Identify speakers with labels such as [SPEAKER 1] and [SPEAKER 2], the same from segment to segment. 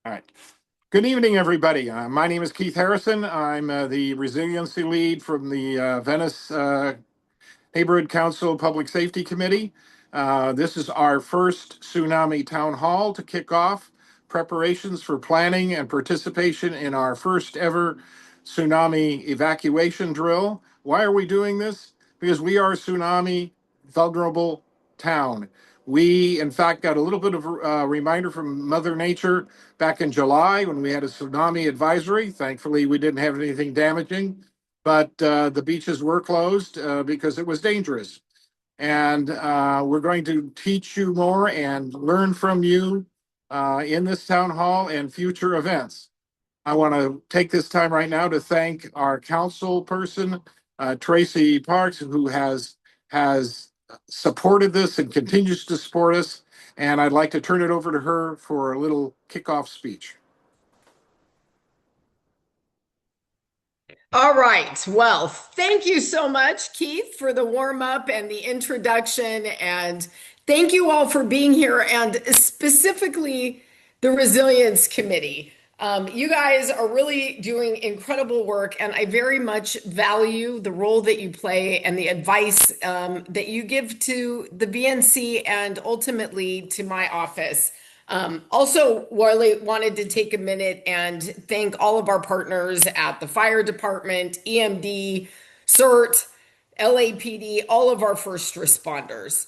[SPEAKER 1] All right. Good evening, everybody. My name is Keith Harrison. I'm the resiliency lead from the Venice Neighborhood Council Public Safety Committee. This is our first Tsunami Town Hall to kick off preparations for planning and participation in our first ever tsunami evacuation drill. Why are we doing this? Because we are a tsunami vulnerable town. We, in fact, got a little bit of a reminder from Mother Nature back in July when we had a tsunami advisory. Thankfully, we didn't have anything damaging, but the beaches were closed because it was dangerous. And we're going to teach you more and learn from you in this town hall and future events. I want to take this time right now to thank our council person, Tracy Parks, who has supported this and continues to support us. And I'd like to turn it over to her for a little kickoff speech.
[SPEAKER 2] All right. Well, thank you so much, Keith, for the warm up and the introduction. And thank you all for being here, and specifically the Resilience Committee. You guys are really doing incredible work, and I very much value the role that you play and the advice that you give to the VNC and ultimately to my office. Also, Warley wanted to take a minute and thank all of our partners at the fire department, EMD, CERT, LAPD, all of our first responders.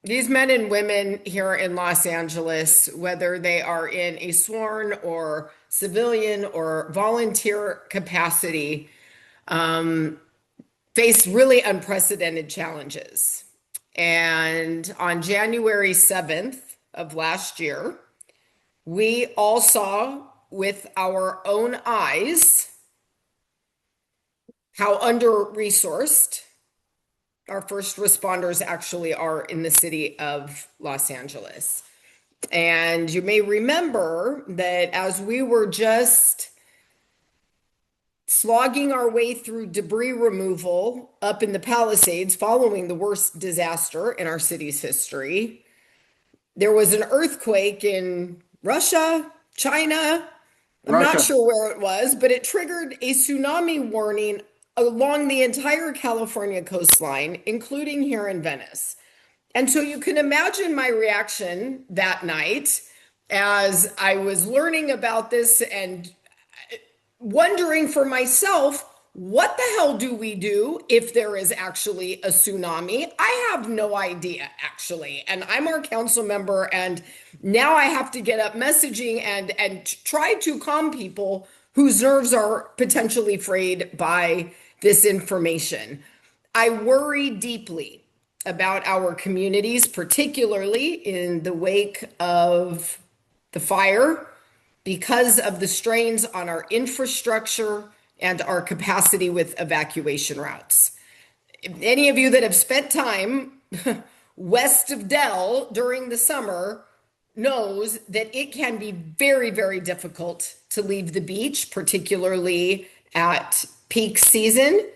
[SPEAKER 2] These men and women here in Los Angeles, whether they are in a sworn or civilian or volunteer capacity, face really unprecedented challenges. And on January 7th of last year, we all saw with our own eyes how under-resourced our first responders actually are in the city of Los Angeles. And you may remember that as we were just slogging our way through debris removal up in the Palisades following the worst disaster in our city's history, there was an earthquake in Russia, China. I'm not sure where it was, but it triggered a tsunami warning along the entire California coastline, including here in Venice. And so you can imagine my reaction that night as I was learning about this and wondering for myself, what the hell do we do if there is actually a tsunami? I have no idea, actually. And I'm our council member, and now I have to get up messaging and try to calm people whose nerves are potentially frayed by this information. I worry deeply about our communities, particularly in the wake of the fire, because of the strains on our infrastructure and our capacity with evacuation routes. Any of you that have spent time west of Dell during the summer knows that it can be very, very difficult to leave the beach, particularly at peak season.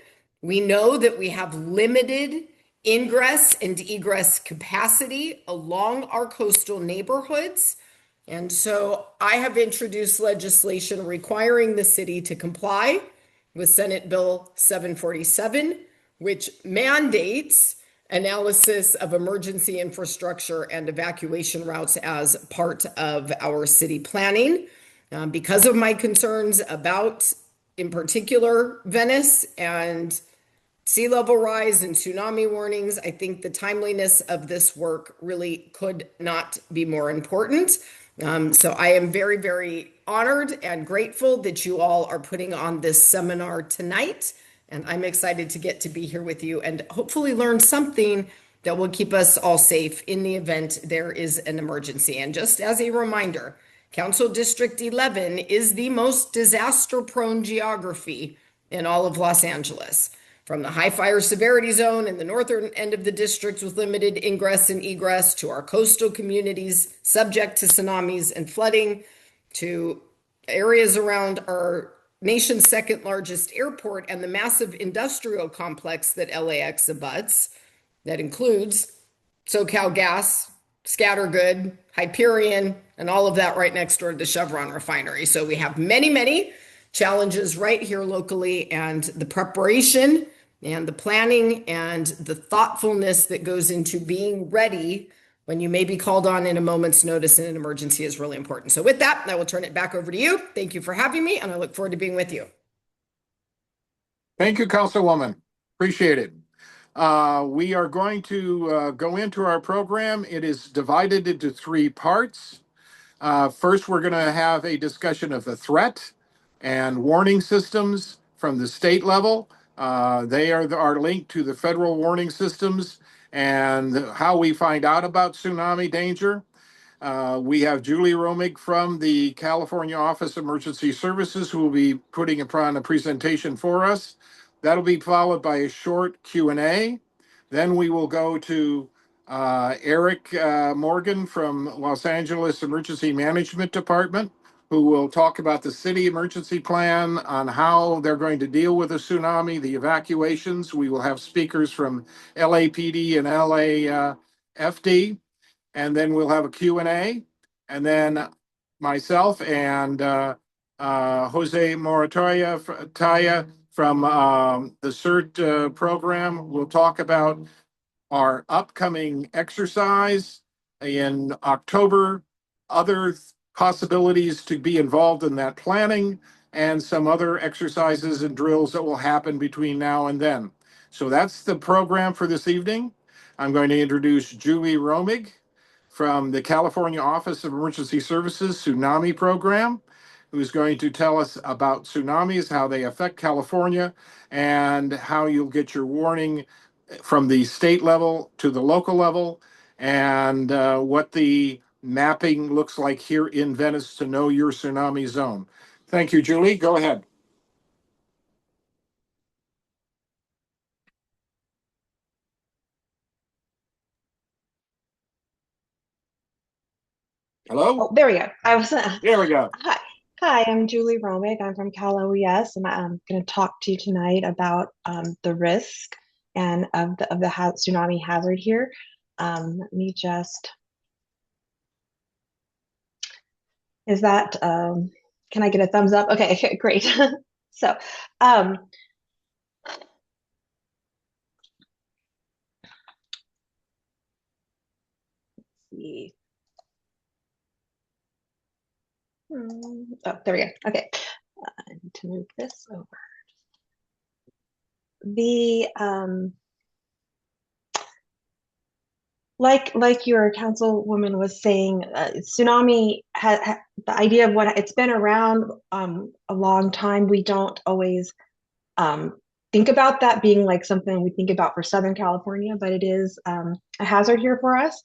[SPEAKER 2] We know that we have limited ingress and egress capacity along our coastal neighborhoods. And so I have introduced legislation requiring the city to comply with Senate Bill 747, which mandates analysis of emergency infrastructure and evacuation routes as part of our city planning. Because of my concerns about, in particular, Venice and sea level rise and tsunami warnings, I think the timeliness of this work really could not be more important. So I am very, very honored and grateful that you all are putting on this seminar tonight. And I'm excited to get to be here with you and hopefully learn something that will keep us all safe in the event there is an emergency. And just as a reminder, Council District 11 is the most disaster-prone geography in all of Los Angeles. From the high fire severity zone in the northern end of the district with limited ingress and egress, to our coastal communities subject to tsunamis and flooding, to areas around our nation's second largest airport and the massive industrial complex that LAX abuts, that includes SoCal Gas, Scattergood, Hyperion, and all of that right next door to the Chevron refinery. So we have many, many challenges right here locally, and the preparation and the planning and the thoughtfulness that goes into being ready when you may be called on in a moment's notice in an emergency is really important. So with that, I will turn it back over to you. Thank you for having me, and I look forward to being with you.
[SPEAKER 1] Thank you, Councilwoman. Appreciate it. We are going to go into our program. It is divided into three parts. First, we're going to have a discussion of the threat and warning systems from the state level. They are linked to the federal warning systems and how we find out about tsunami danger. We have Julie Romig from the California Office of Emergency Services who will be putting upon a presentation for us. That'll be followed by a short Q&A. Then we will go to Eric Morgan from Los Angeles Emergency Management Department, who will talk about the city emergency plan on how they're going to deal with a tsunami, the evacuations. We will have speakers from LAPD and LAFD, and then we'll have a Q&A, and then myself and Jose Taya from the CERT program will talk about our upcoming exercise in October, other possibilities to be involved in that planning, and some other exercises and drills that will happen between now and then. So that's the program for this evening. I'm going to introduce Julie Romig from the California Office of Emergency Services Tsunami Program, who's going to tell us about tsunamis, how they affect California, and how you'll get your warning from the state level to the local level, and what the mapping looks like here in Venice to know your tsunami zone. Thank you, Julie. Go ahead. Hello?
[SPEAKER 3] Oh, there we go.
[SPEAKER 1] There we go.
[SPEAKER 3] Hi. Hi, I'm Julie Romig. I'm from Cal OES, and I'm going to talk to you tonight about the risk and of the tsunami hazard here. Let me just, is that, can I get a thumbs up? Okay, great. So, let's see. Oh, there we go. Okay, I need to move this over. The like your councilwoman was saying, tsunami the idea of what it's been around a long time. We don't always think about that being like something we think about for Southern California, but it is a hazard here for us.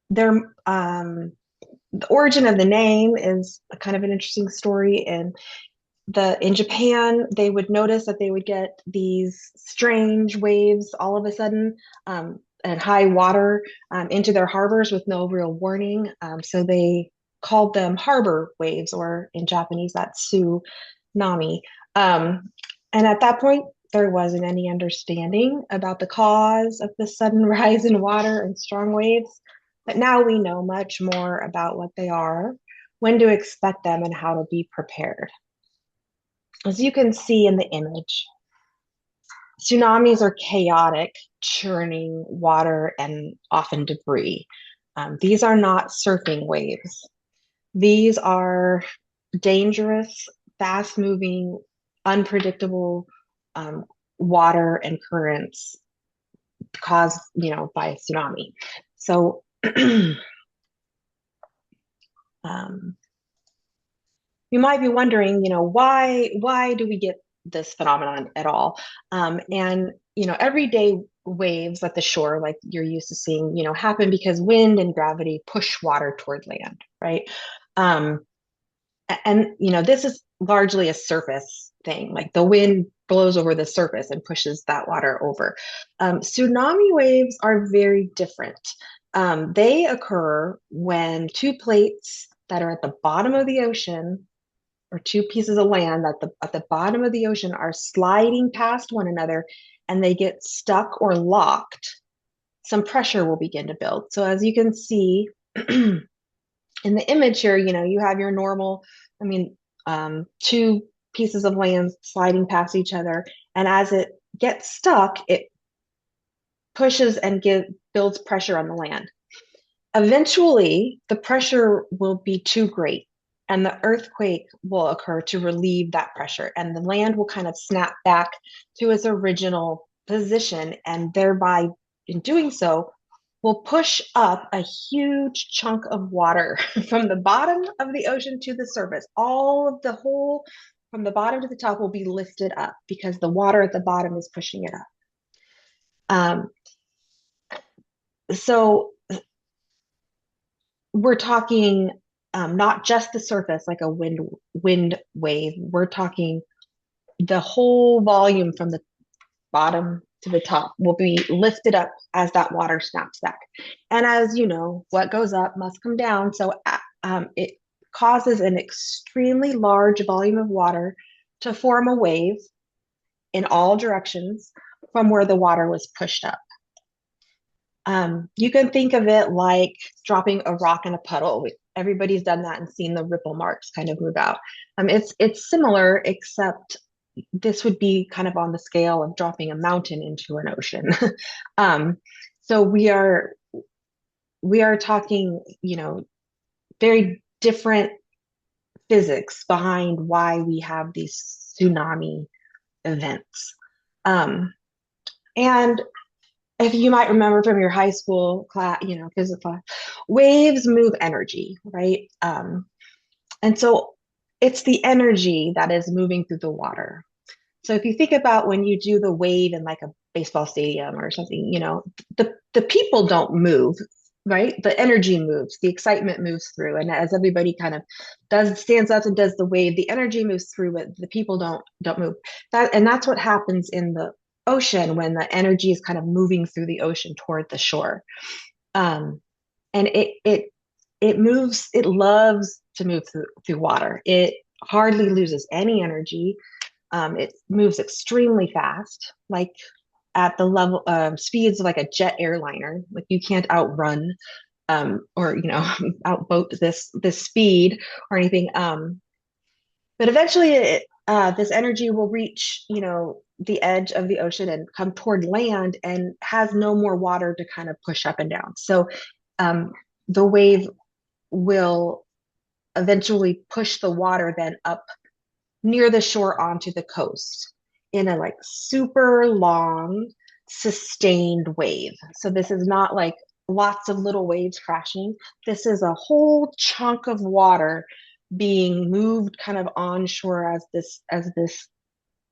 [SPEAKER 3] There the origin of the name is a kind of an interesting story. And in Japan, they would notice that they would get these strange waves all of a sudden, and high water into their harbors with no real warning. So they called them harbor waves, or in Japanese, that's tsunami. And at that point, there wasn't any understanding about the cause of the sudden rise in water and strong waves. But now we know much more about what they are, when to expect them, and how to be prepared. As you can see in the image, tsunamis are chaotic, churning water and often debris. These are not surfing waves. These are dangerous, fast-moving, unpredictable water and currents caused, by a tsunami. So you might be wondering, why do we get this phenomenon at all? And everyday waves at the shore, like you're used to seeing, happen because wind and gravity push water toward land, right? And this is largely a surface thing, like the wind blows over the surface and pushes that water over. Tsunami waves are very different. They occur when two plates that are at the bottom of the ocean, or two pieces of land at the bottom of the ocean, are sliding past one another, and they get stuck or locked. Some pressure will begin to build. So as you can see, in the image here, you have your normal, I mean, two pieces of land sliding past each other. And as it gets stuck, it pushes and builds pressure on the land. Eventually, the pressure will be too great and the earthquake will occur to relieve that pressure. And the land will kind of snap back to its original position. And thereby, in doing so, will push up a huge chunk of water from the bottom of the ocean to the surface. All of the whole from the bottom to the top will be lifted up because the water at the bottom is pushing it up. So we're talking not just the surface like a wind wave. We're talking the whole volume from the bottom to the top will be lifted up as that water snaps back. And as you know, what goes up must come down. So it causes an extremely large volume of water to form a wave in all directions from where the water was pushed up. You can think of it like dropping a rock in a puddle. Everybody's done that and seen the ripple marks kind of move out. It's similar, except this would be kind of on the scale of dropping a mountain into an ocean. So we are talking, very different physics behind why we have these tsunami events. And if you might remember from your high school class, physics class, waves move energy, right? And so it's the energy that is moving through the water. So if you think about when you do the wave in like a baseball stadium or something, the people don't move, right? The energy moves, the excitement moves through. And as everybody kind of stands up and does the wave, the energy moves through, but the people don't move. That's what happens in the ocean when the energy is kind of moving through the ocean toward the shore. And it moves, it loves to move through water. It hardly loses any energy. It moves extremely fast, like at the level of speeds of like a jet airliner. Like you can't outrun or outboat this speed or anything. But eventually this energy will reach, the edge of the ocean and come toward land and has no more water to kind of push up and down. So the wave will eventually push the water then up near the shore onto the coast in a like super long, sustained wave. So this is not like lots of little waves crashing. This is a whole chunk of water being moved kind of onshore as this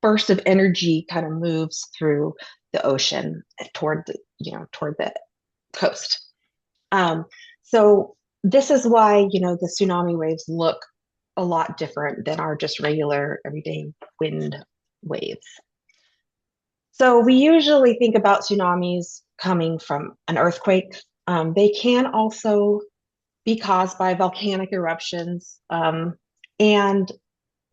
[SPEAKER 3] burst of energy kind of moves through the ocean toward the coast. So this is why the tsunami waves look a lot different than our just regular everyday wind waves. So we usually think about tsunamis coming from an earthquake. They can also be caused by volcanic eruptions and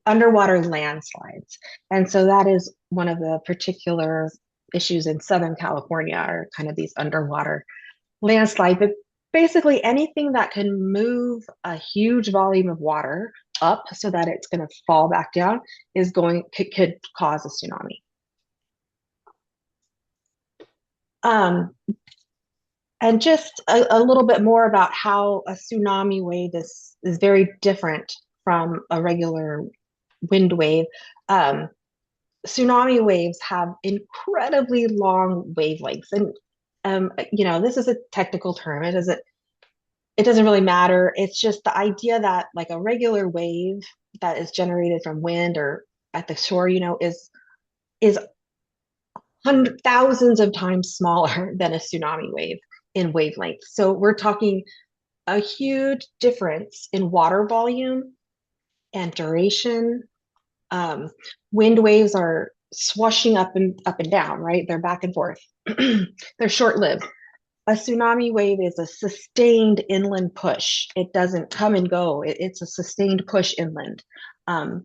[SPEAKER 3] underwater landslides. And so that is one of the particular issues in Southern California are kind of these underwater landslides. But basically anything that can move a huge volume of water up so that it's going to fall back down could cause a tsunami. And just a little bit more about how a tsunami wave is very different from a regular wind wave. Tsunami waves have incredibly long wavelengths, and this is a technical term. It doesn't really matter. It's just the idea that like a regular wave that is generated from wind or at the shore, is thousands of times smaller than a tsunami wave in wavelength. So we're talking a huge difference in water volume and duration. Wind waves are swashing up and down, right? They're back and forth. They're short-lived. A tsunami wave is a sustained inland push. It doesn't come and go. It's a sustained push inland. The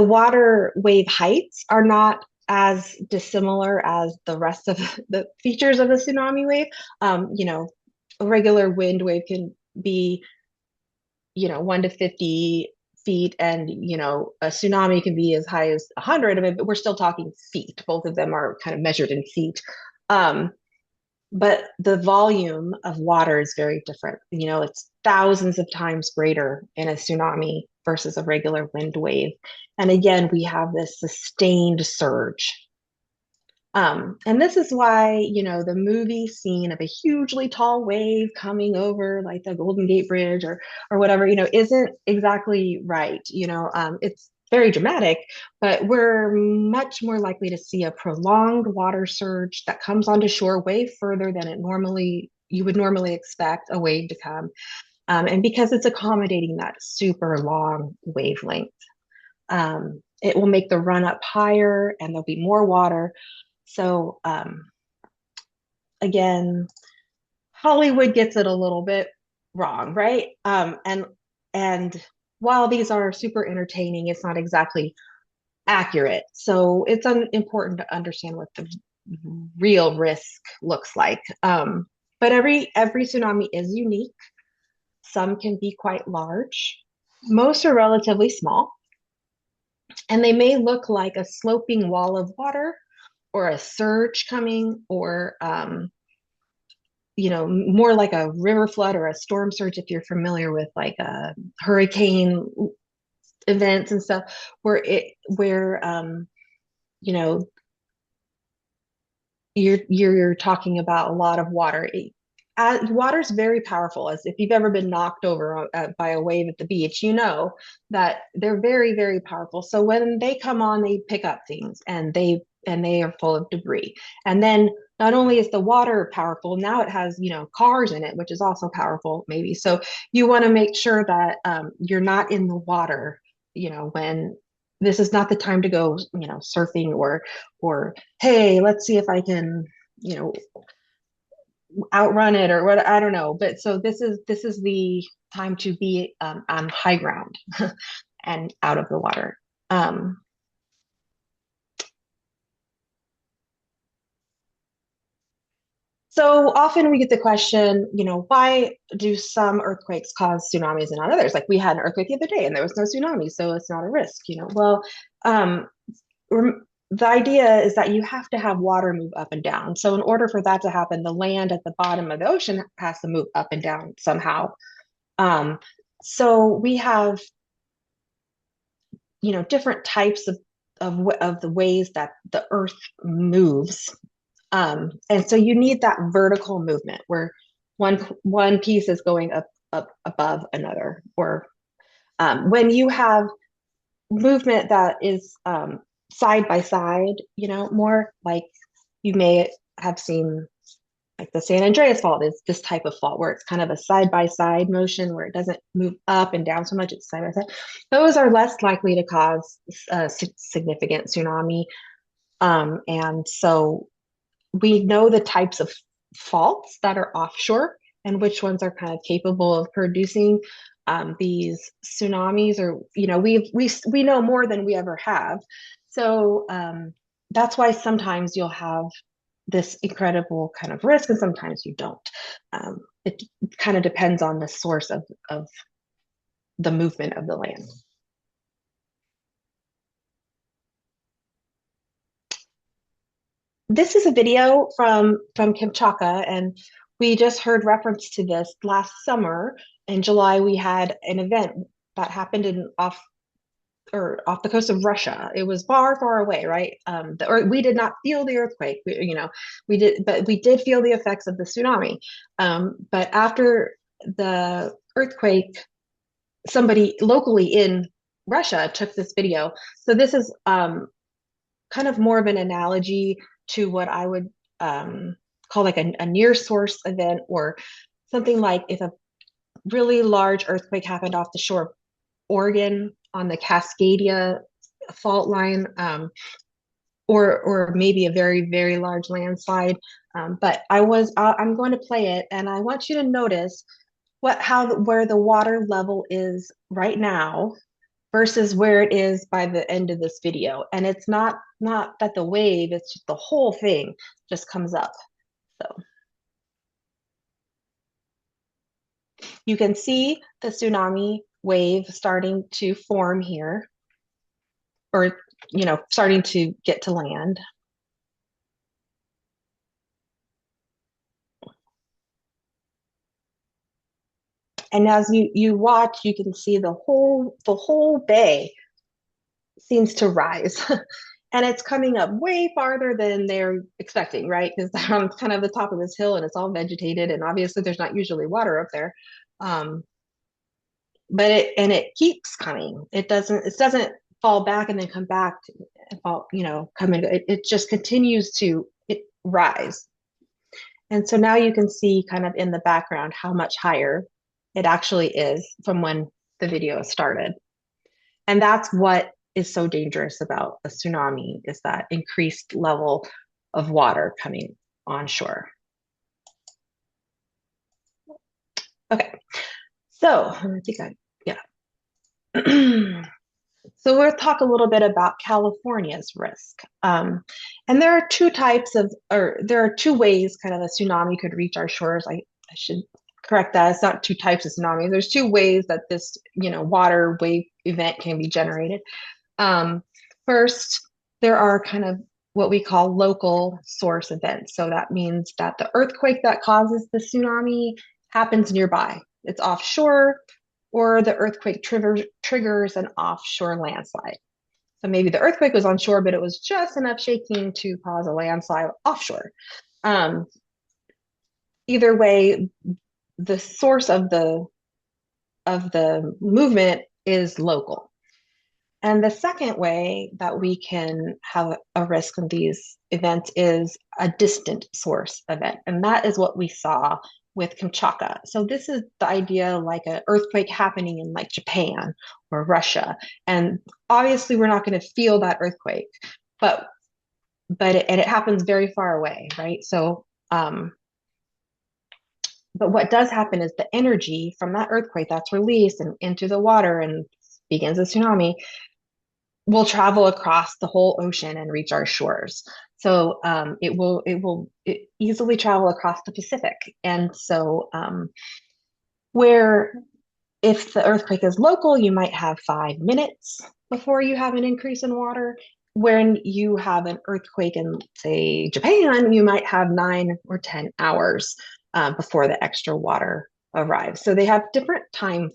[SPEAKER 3] water wave heights are not as dissimilar as the rest of the features of a tsunami wave. A regular wind wave can be, 1 to 50 feet, and a tsunami can be as high as 100 of it, but we're still talking feet. Both of them are kind of measured in feet. But the volume of water is very different. It's thousands of times greater in a tsunami versus a regular wind wave. And again, we have this sustained surge. And this is why, the movie scene of a hugely tall wave coming over like the Golden Gate Bridge or whatever, isn't exactly right. It's very dramatic, but we're much more likely to see a prolonged water surge that comes onto shore way further than you would normally expect a wave to come. And because it's accommodating that super long wavelength, it will make the run up higher and there'll be more water. So again, Hollywood gets it a little bit wrong, right? And while these are super entertaining, it's not exactly accurate. So it's important to understand what the real risk looks like. But every tsunami is unique. Some can be quite large. Most are relatively small, and they may look like a sloping wall of water or a surge coming, or more like a river flood or a storm surge, if you're familiar with like a hurricane events and stuff, where you're talking about a lot of water. Water's very powerful. As if you've ever been knocked over by a wave at the beach, that they're very, very powerful. So when they come on, they pick up things, and they are full of debris. And then not only is the water powerful, now it has cars in it, which is also powerful, maybe. So you want to make sure that you're not in the water, when this is not the time to go, surfing or hey, let's see if I can, outrun it or what, I don't know. But so this is the time to be on high ground and out of the water. So often we get the question, why do some earthquakes cause tsunamis and not others? Like we had an earthquake the other day and there was no tsunami, so it's not a risk. Well, the idea is that you have to have water move up and down. So in order for that to happen, the land at the bottom of the ocean has to move up and down somehow. So we have, different types of the ways that the earth moves. And so you need that vertical movement where one piece is going up above another. Or when you have movement that is side by side, more like you may have seen, like the San Andreas fault is this type of fault where it's kind of a side by side motion where it doesn't move up and down so much, it's side by side. Those are less likely to cause a significant tsunami. And so we know the types of faults that are offshore and which ones are kind of capable of producing these tsunamis, or we know more than we ever have. So that's why sometimes you'll have this incredible kind of risk and sometimes you don't. It kind of depends on the source of the movement of the land. This is a video from Kamchatka, and we just heard reference to this last summer. In July, we had an event that happened off the coast of Russia. It was far, far away, right? We did not feel the earthquake. We did, but we did feel the effects of the tsunami. But after the earthquake, somebody locally in Russia took this video. So this is kind of more of an analogy to what I would call like a near source event, or something like if a really large earthquake happened off the shore of Oregon on the Cascadia fault line, or maybe a very, very large landslide. But I'm going to play it, and I want you to notice where the water level is right now versus where it is by the end of this video. And it's not that the wave, it's just the whole thing just comes up. So You can see the tsunami wave starting to form here, or, starting to get to land. And as you watch, you can see the whole bay seems to rise. And it's coming up way farther than they're expecting, right? Because they're on kind of the top of this hill and it's all vegetated, and obviously there's not usually water up there. But it keeps coming. It doesn't fall back and then come back and fall, come in. It just continues to rise. And so now you can see kind of in the background how much higher it actually is from when the video started. And that's what is so dangerous about a tsunami, is that increased level of water coming onshore. Okay, so I think yeah. So we'll talk a little bit about California's risk. And there are there are two ways kind of a tsunami could reach our shores. I should correct that. It's not two types of tsunamis. There's two ways that this, water wave event can be generated. First, there are kind of what we call local source events. So that means that the earthquake that causes the tsunami happens nearby. It's offshore, or the earthquake triggers an offshore landslide. So maybe the earthquake was onshore, but it was just enough shaking to cause a landslide offshore. Either way, the source of the movement is local. And the second way that we can have a risk of these events is a distant source event. And that is what we saw with Kamchatka. So this is the idea, like an earthquake happening in like Japan or Russia. And obviously we're not going to feel that earthquake, but it happens very far away, right? So, but what does happen is the energy from that earthquake that's released and into the water and begins a tsunami will travel across the whole ocean and reach our shores. So it will easily travel across the Pacific. And so where if the earthquake is local, you might have 5 minutes before you have an increase in water. When you have an earthquake in, say, Japan, you might have 9 or 10 hours before the extra water arrives. So they have different time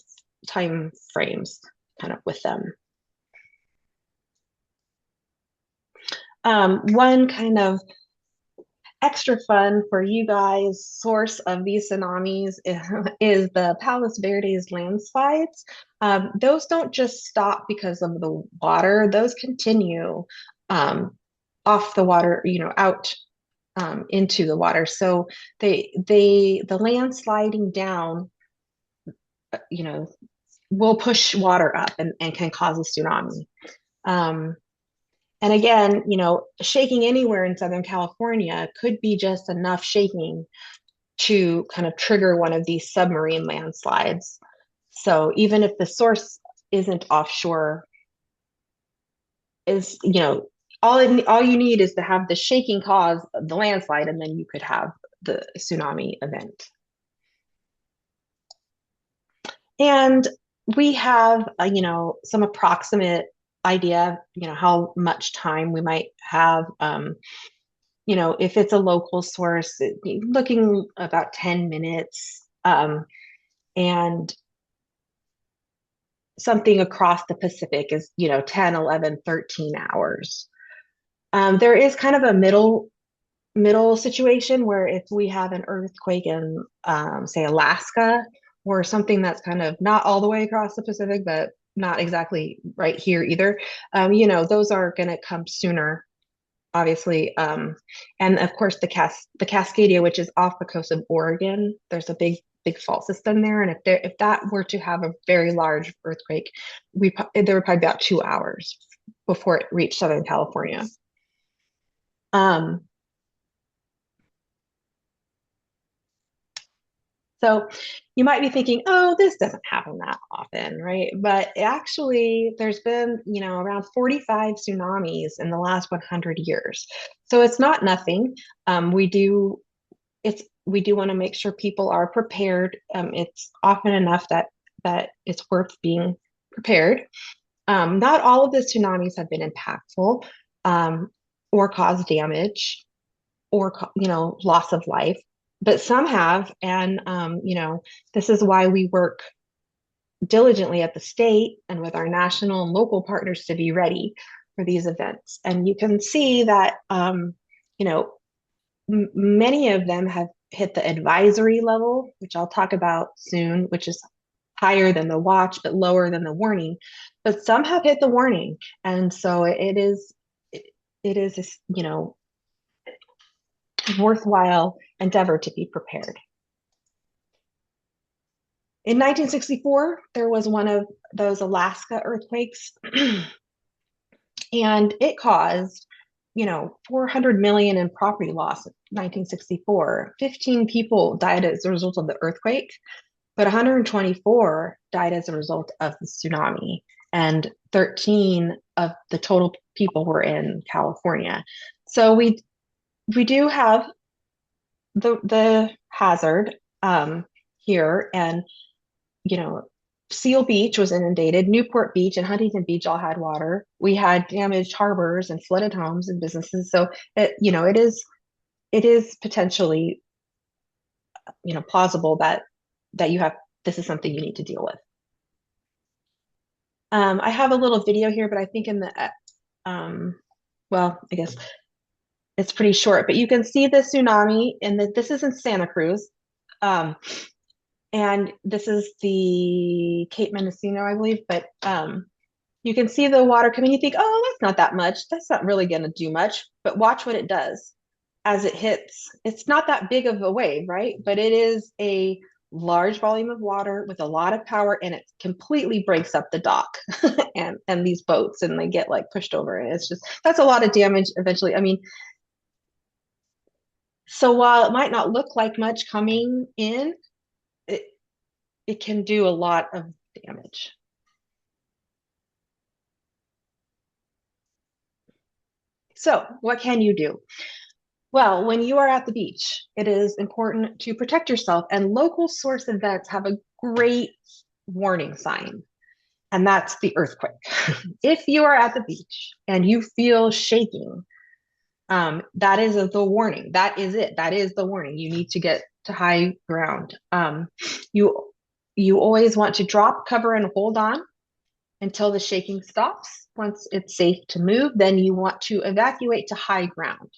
[SPEAKER 3] frames kind of with them. One kind of extra fun for you guys source of these tsunamis is the Palos Verdes landslides. Those don't just stop because of the water; those continue off the water, out into the water. So the land sliding down, will push water up and can cause a tsunami. And again, shaking anywhere in Southern California could be just enough shaking to kind of trigger one of these submarine landslides. So even if the source isn't offshore, is, all you need is to have the shaking cause the landslide, and then you could have the tsunami event. And we have, some approximate idea, how much time we might have. If it's a local source, looking about 10 minutes, and something across the Pacific is, 10, 11, 13 hours. There is kind of a middle situation where if we have an earthquake in, say, Alaska, or something that's kind of not all the way across the Pacific, but not exactly right here either, those are going to come sooner, obviously. And of course, the Cascadia, which is off the coast of Oregon, there's a big fault system there. And if that were to have a very large earthquake, there would probably be about 2 hours before it reached Southern California. So you might be thinking, oh, this doesn't happen that often, right? But actually, there's been, around 45 tsunamis in the last 100 years. So it's not nothing. we do want to make sure people are prepared. It's often enough that it's worth being prepared. Not all of the tsunamis have been impactful, or caused damage, or loss of life, but some have. And this is why we work diligently at the state and with our national and local partners to be ready for these events. And you can see that many of them have hit the advisory level, which I'll talk about soon, which is higher than the watch but lower than the warning. But some have hit the warning, and so it is worthwhile endeavor to be prepared. In 1964, there was one of those Alaska earthquakes, and it caused, 400 million in property loss in 1964. 15 people died as a result of the earthquake, but 124 died as a result of the tsunami, and 13 of the total people were in California. So we do have the hazard here, and Seal Beach was inundated. Newport Beach and Huntington Beach all had water. We had damaged harbors and flooded homes and businesses. So it is potentially plausible that this is something you need to deal with. I have a little video here, but I think in the I guess it's pretty short, but you can see the tsunami, and this is in Santa Cruz. And this is the Cape Mendocino, I believe, but you can see the water coming. You think, oh, that's not that much. That's not really going to do much. But watch what it does as it hits. It's not that big of a wave, right? But it is a large volume of water with a lot of power, and it completely breaks up the dock and these boats, and they get pushed over. And that's a lot of damage eventually. I mean, so while it might not look like much coming in, it can do a lot of damage. So what can you do? Well, when you are at the beach, it is important to protect yourself, and local source events have a great warning sign, and that's the earthquake. If you are at the beach and you feel shaking, that is the warning. That is it. That is the warning. You need to get to high ground. You always want to drop, cover, and hold on until the shaking stops. Once it's safe to move, then you want to evacuate to high ground.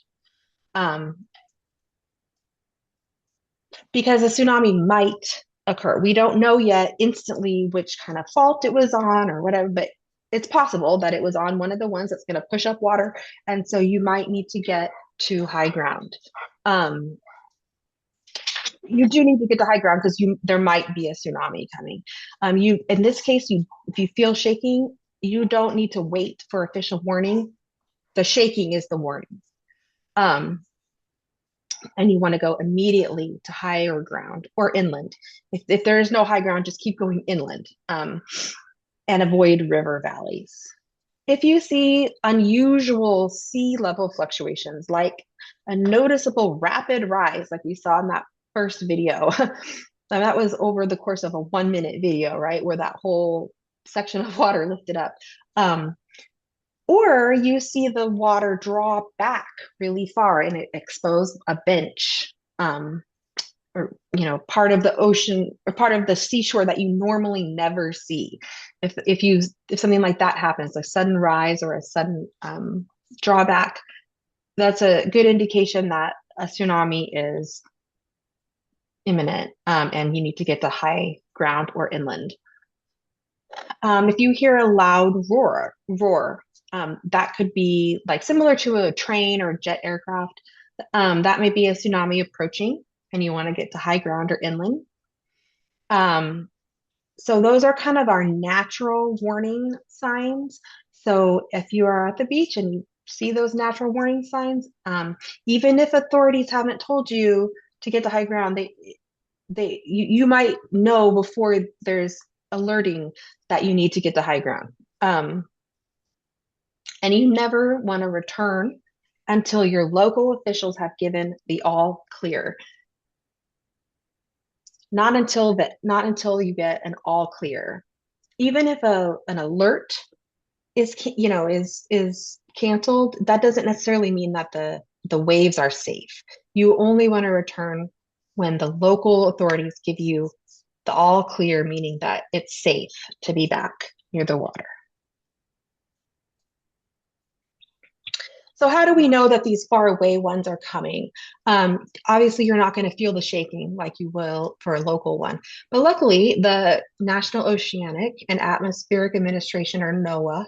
[SPEAKER 3] Because a tsunami might occur. We don't know yet instantly which kind of fault it was on or whatever, but it's possible that it was on one of the ones that's going to push up water, and so you might need to get to high ground. You do need to get to high ground because there might be a tsunami coming. In this case, if you feel shaking, you don't need to wait for official warning. The shaking is the warning. And you want to go immediately to higher ground or inland. If there is no high ground, just keep going inland, and avoid river valleys. If you see unusual sea level fluctuations, like a noticeable rapid rise, like we saw in that first video, that was over the course of a 1-minute video, right, where that whole section of water lifted up. Or you see the water draw back really far and it expose a bench, or part of the ocean or part of the seashore that you normally never see. If something like that happens, a sudden rise or a sudden drawback, that's a good indication that a tsunami is imminent, and you need to get to high ground or inland. If you hear a loud roar, that could be similar to a train or jet aircraft. That may be a tsunami approaching, and you want to get to high ground or inland. So those are kind of our natural warning signs. So if you are at the beach and you see those natural warning signs, even if authorities haven't told you to get to high ground, you might know before there's alerting that you need to get to high ground. And you never want to return until your local officials have given the all clear. not until you get an all clear. Even if an alert is canceled, that doesn't necessarily mean that the waves are safe. You only want to return when the local authorities give you the all clear, meaning that it's safe to be back near the water. So how do we know that these far away ones are coming? Obviously, you're not going to feel the shaking like you will for a local one. But luckily, the National Oceanic and Atmospheric Administration, or NOAA,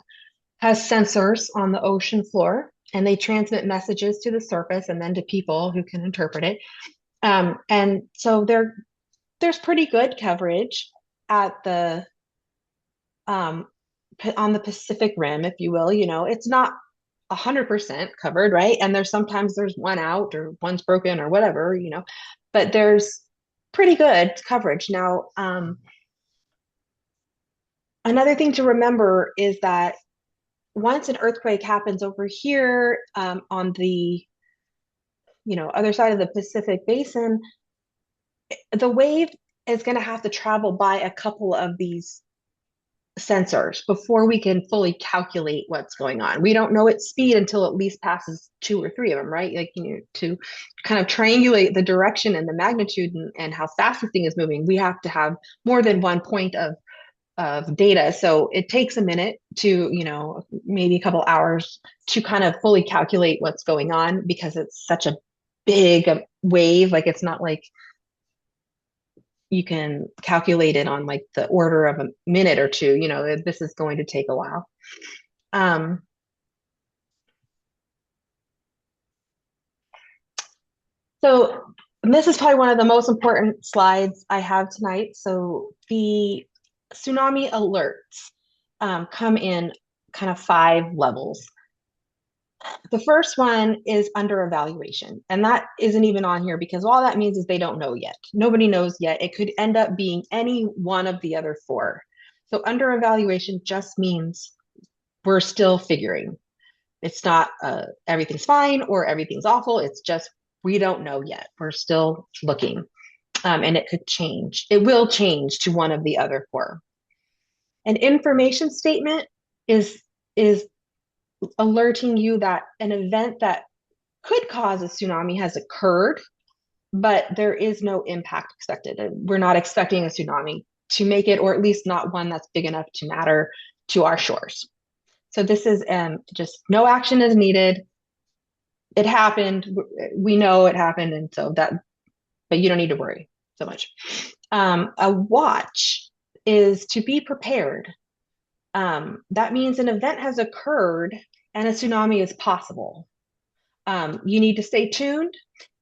[SPEAKER 3] has sensors on the ocean floor, and they transmit messages to the surface and then to people who can interpret it. And so there's pretty good coverage at the on the Pacific Rim, if you will. It's not 100% covered, right? And sometimes there's one out or one's broken or whatever, but there's pretty good coverage. Now, another thing to remember is that once an earthquake happens over here, on the other side of the Pacific Basin, the wave is going to have to travel by a couple of these sensors before we can fully calculate what's going on. We don't know its speed until at least passes 2 or 3 of them, right? Like, to kind of triangulate the direction and the magnitude and how fast the thing is moving, we have to have more than one point of data. So it takes a minute to, maybe a couple hours to kind of fully calculate what's going on, because it's such a big wave. Like, it's not like you can calculate it on like the order of a minute or two. This is going to take a while. So this is probably one of the most important slides I have tonight. So the tsunami alerts come in kind of 5 levels. The first one is under evaluation, and that isn't even on here because all that means is they don't know yet. Nobody knows yet. It could end up being any one of the other 4. So under evaluation just means we're still figuring. It's not everything's fine or everything's awful. It's just we don't know yet. We're still looking, and it could change. It will change to one of the other 4. An information statement is alerting you that an event that could cause a tsunami has occurred, but there is no impact expected. We're not expecting a tsunami to make it, or at least not one that's big enough to matter to our shores. So this is just no action is needed. It happened. We know it happened, and so that, but you don't need to worry so much. A watch is to be prepared. That means an event has occurred and a tsunami is possible. You need to stay tuned,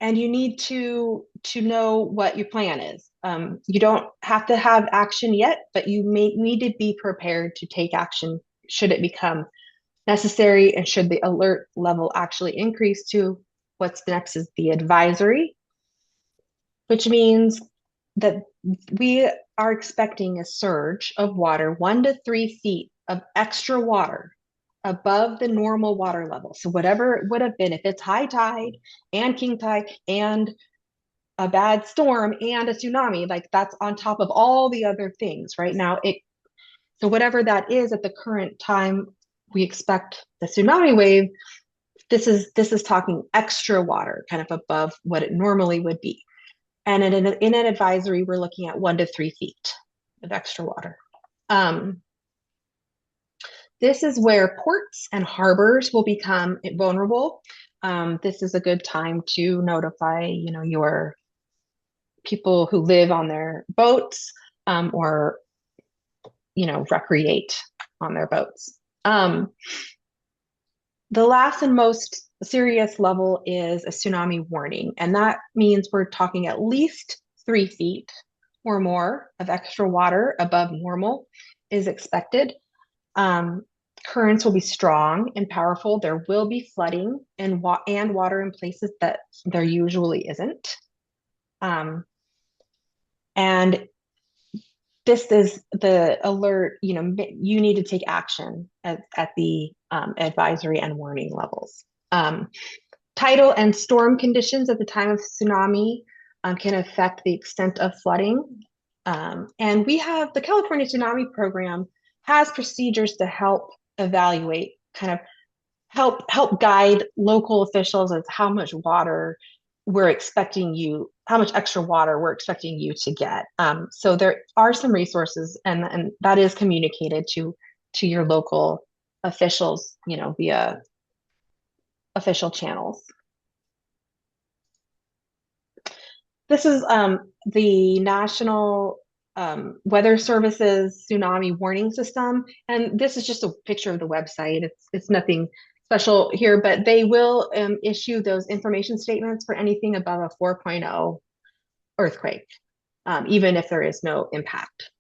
[SPEAKER 3] and you need to know what your plan is. You don't have to have action yet, but you may need to be prepared to take action should it become necessary, and should the alert level actually increase to what's next is the advisory, which means that we are expecting a surge of water 1 to 3 feet of extra water above the normal water level. So whatever it would have been, if it's high tide and king tide and a bad storm and a tsunami, like that's on top of all the other things right now. So whatever that is at the current time, we expect the tsunami wave. This is talking extra water, kind of above what it normally would be. And in an advisory, we're looking at 1 to 3 feet of extra water. This is where ports and harbors will become vulnerable. This is a good time to notify, your people who live on their boats, or, recreate on their boats. The last and most serious level is a tsunami warning, and that means we're talking at least 3 feet or more of extra water above normal is expected. Currents will be strong and powerful. There will be flooding and water in places that there usually isn't. And this is the alert, you need to take action at the advisory and warning levels. Tidal and storm conditions at the time of tsunami can affect the extent of flooding. And we have the California Tsunami Program has procedures to help evaluate, kind of help guide local officials as how much water we're expecting you, how much extra water we're expecting you to get. So there are some resources, and that is communicated to your local officials, via official channels. This is the National Weather Service's tsunami warning system, and this is just a picture of the website. It's nothing special here, but they will issue those information statements for anything above a 4.0 earthquake, even if there is no impact.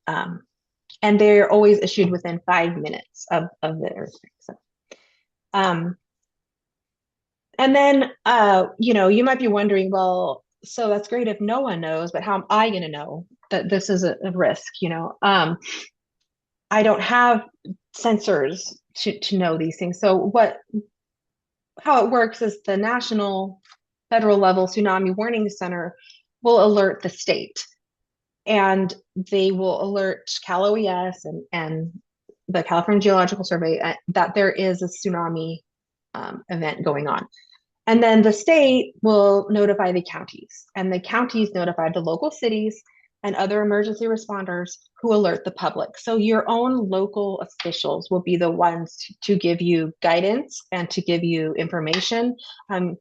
[SPEAKER 3] And they're always issued within 5 minutes of the earthquake. So, and then, you might be wondering, well, so that's great if no one knows, but how am I going to know that this is a risk? I don't have sensors to know these things. So how it works is the national federal level tsunami warning center will alert the state, and they will alert Cal OES and the California Geological Survey that there is a tsunami event going on. And then the state will notify the counties, and the counties notify the local cities and other emergency responders who alert the public. So your own local officials will be the ones to give you guidance and to give you information. And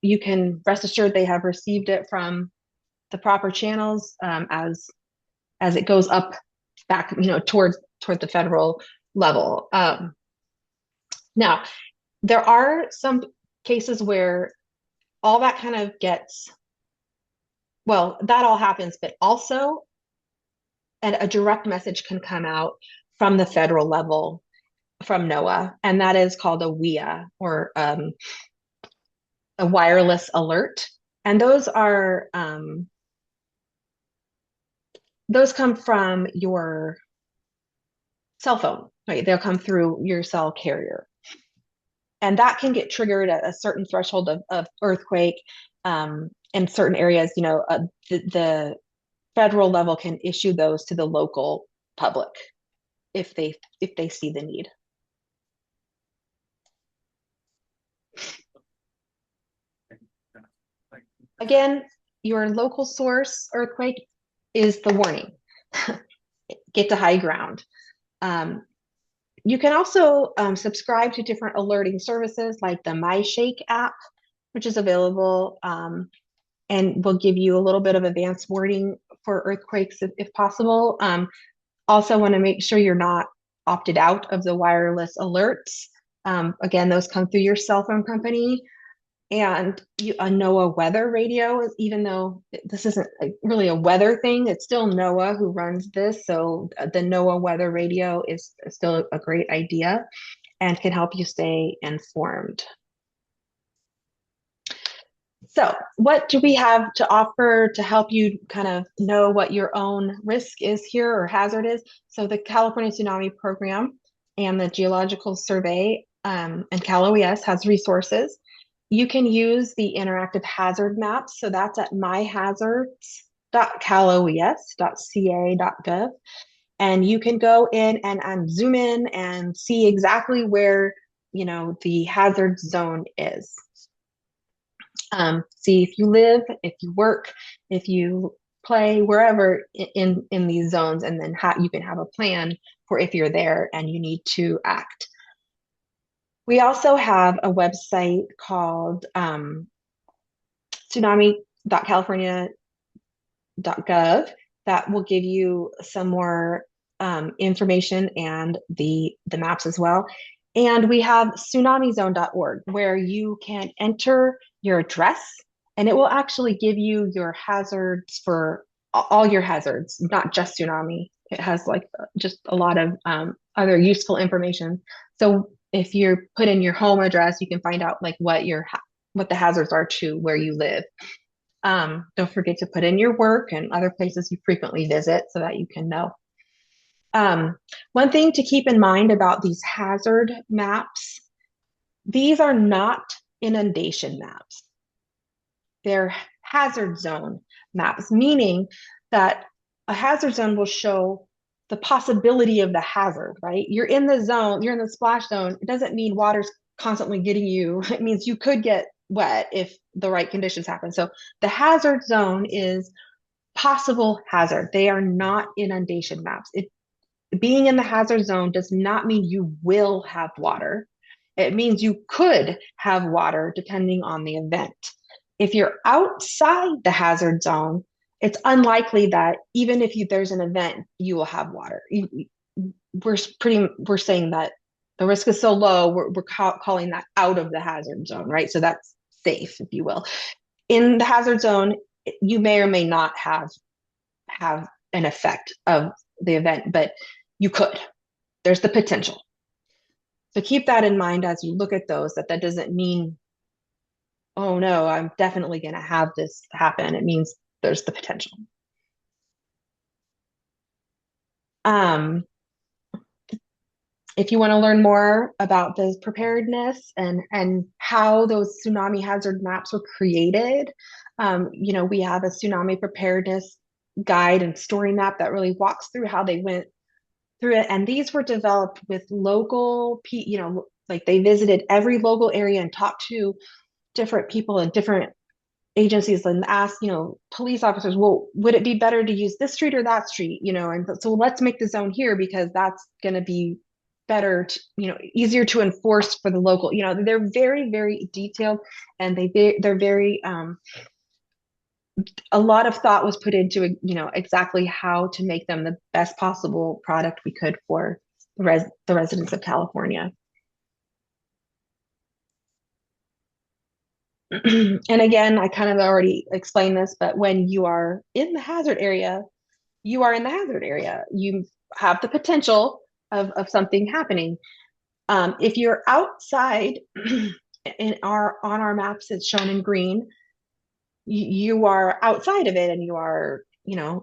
[SPEAKER 3] you can rest assured they have received it from the proper channels as it goes up back, toward the federal level. Now, there are some cases where all that kind of that all happens, but also a direct message can come out from the federal level, from NOAA, and that is called a WIA, or a wireless alert. And those come from your cell phone, right? They'll come through your cell carrier. And that can get triggered at a certain threshold of earthquake in certain areas. The federal level can issue those to the local public if they see the need. Again, your local source earthquake is the warning. Get to high ground. You can also subscribe to different alerting services like the MyShake app, which is available and will give you a little bit of advanced warning for earthquakes if possible. Also want to make sure you're not opted out of the wireless alerts. Again, those come through your cell phone company. And a NOAA weather radio, even though this isn't really a weather thing, it's still NOAA who runs this. So the NOAA weather radio is still a great idea and can help you stay informed. So what do we have to offer to help you kind of know what your own risk is here or hazard is? So the California Tsunami Program and the Geological Survey and Cal OES has resources. You can use the interactive hazard maps. So that's at myhazards.caloes.ca.gov. And you can go in and zoom in and see exactly where, the hazard zone is. See if you live, if you work, if you play, wherever in these zones, and then you can have a plan for if you're there and you need to act. We also have a website called tsunami.california.gov that will give you some more information and the maps as well. And we have tsunamizone.org, where you can enter your address, and it will actually give you your hazards for all your hazards, not just tsunami. It has just a lot of other useful information. So if you put in your home address, you can find out what the hazards are to where you live. Don't forget to put in your work and other places you frequently visit so that you can know. One thing to keep in mind about these hazard maps, these are not inundation maps. they're hazard zone maps, meaning that a hazard zone will show the possibility of the hazard, right? You're in the zone, you're in the splash zone. It doesn't mean water's constantly getting you. It means you could get wet if the right conditions happen. So the hazard zone is possible hazard. They are not inundation maps. Being in the hazard zone does not mean you will have water. It means you could have water depending on the event. If you're outside the hazard zone, it's unlikely that even if there's an event, you will have water. We're saying that the risk is so low, we're calling that out of the hazard zone, right? So that's safe, if you will. In the hazard zone, you may or may not have an effect of the event, but you could. There's the potential. So keep that in mind as you look at those, that doesn't mean, oh no, I'm definitely going to have this happen. It means there's the potential. If you want to learn more about the preparedness and how those tsunami hazard maps were created, we have a tsunami preparedness guide and story map that really walks through how they went through it. And these were developed with local, like they visited every local area and talked to different people and different agencies and asked, police officers, well, would it be better to use this street or that street? And so let's make the zone here because that's going to be better, easier to enforce for the local. They're very, very detailed, and they're very a lot of thought was put into exactly how to make them the best possible product we could for the residents of California. And again, I kind of already explained this, but when you are in the hazard area, you are in the hazard area. You have the potential of something happening. If you're outside, on our maps, it's shown in green. You are outside of it and you are,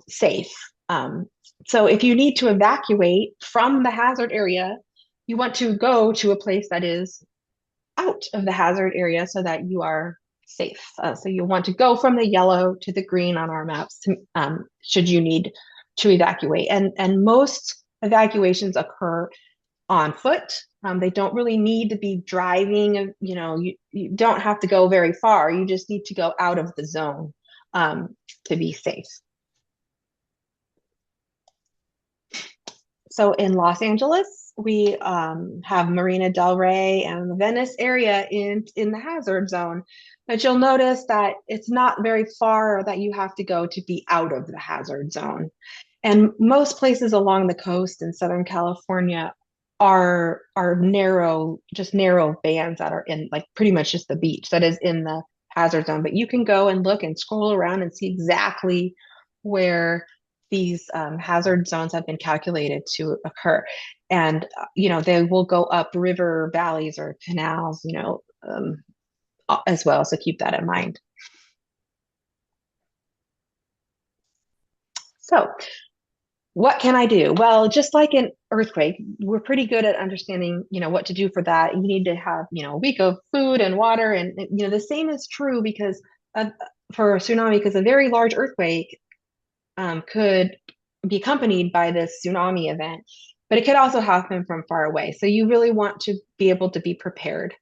[SPEAKER 3] safe. So if you need to evacuate from the hazard area, you want to go to a place that is out of the hazard area so that you are safe. So you want to go from the yellow to the green on our maps should you need to evacuate. And most evacuations occur on foot. They don't really need to be driving. You don't have to go very far. You just need to go out of the zone to be safe. So in Los Angeles, we have Marina del Rey and the Venice area in the hazard zone. But you'll notice that it's not very far that you have to go to be out of the hazard zone. And most places along the coast in Southern California are narrow bands that are in like pretty much just the beach that is in the hazard zone. But you can go and look and scroll around and see exactly where these hazard zones have been calculated to occur. And, they will go up river valleys or canals, as well. So keep that in mind. So what can I do? Well, just like an earthquake, we're pretty good at understanding, what to do for that. You need to have, a week of food and water. And, the same is true because for a tsunami, because a very large earthquake could be accompanied by this tsunami event, but it could also happen from far away. So you really want to be able to be prepared.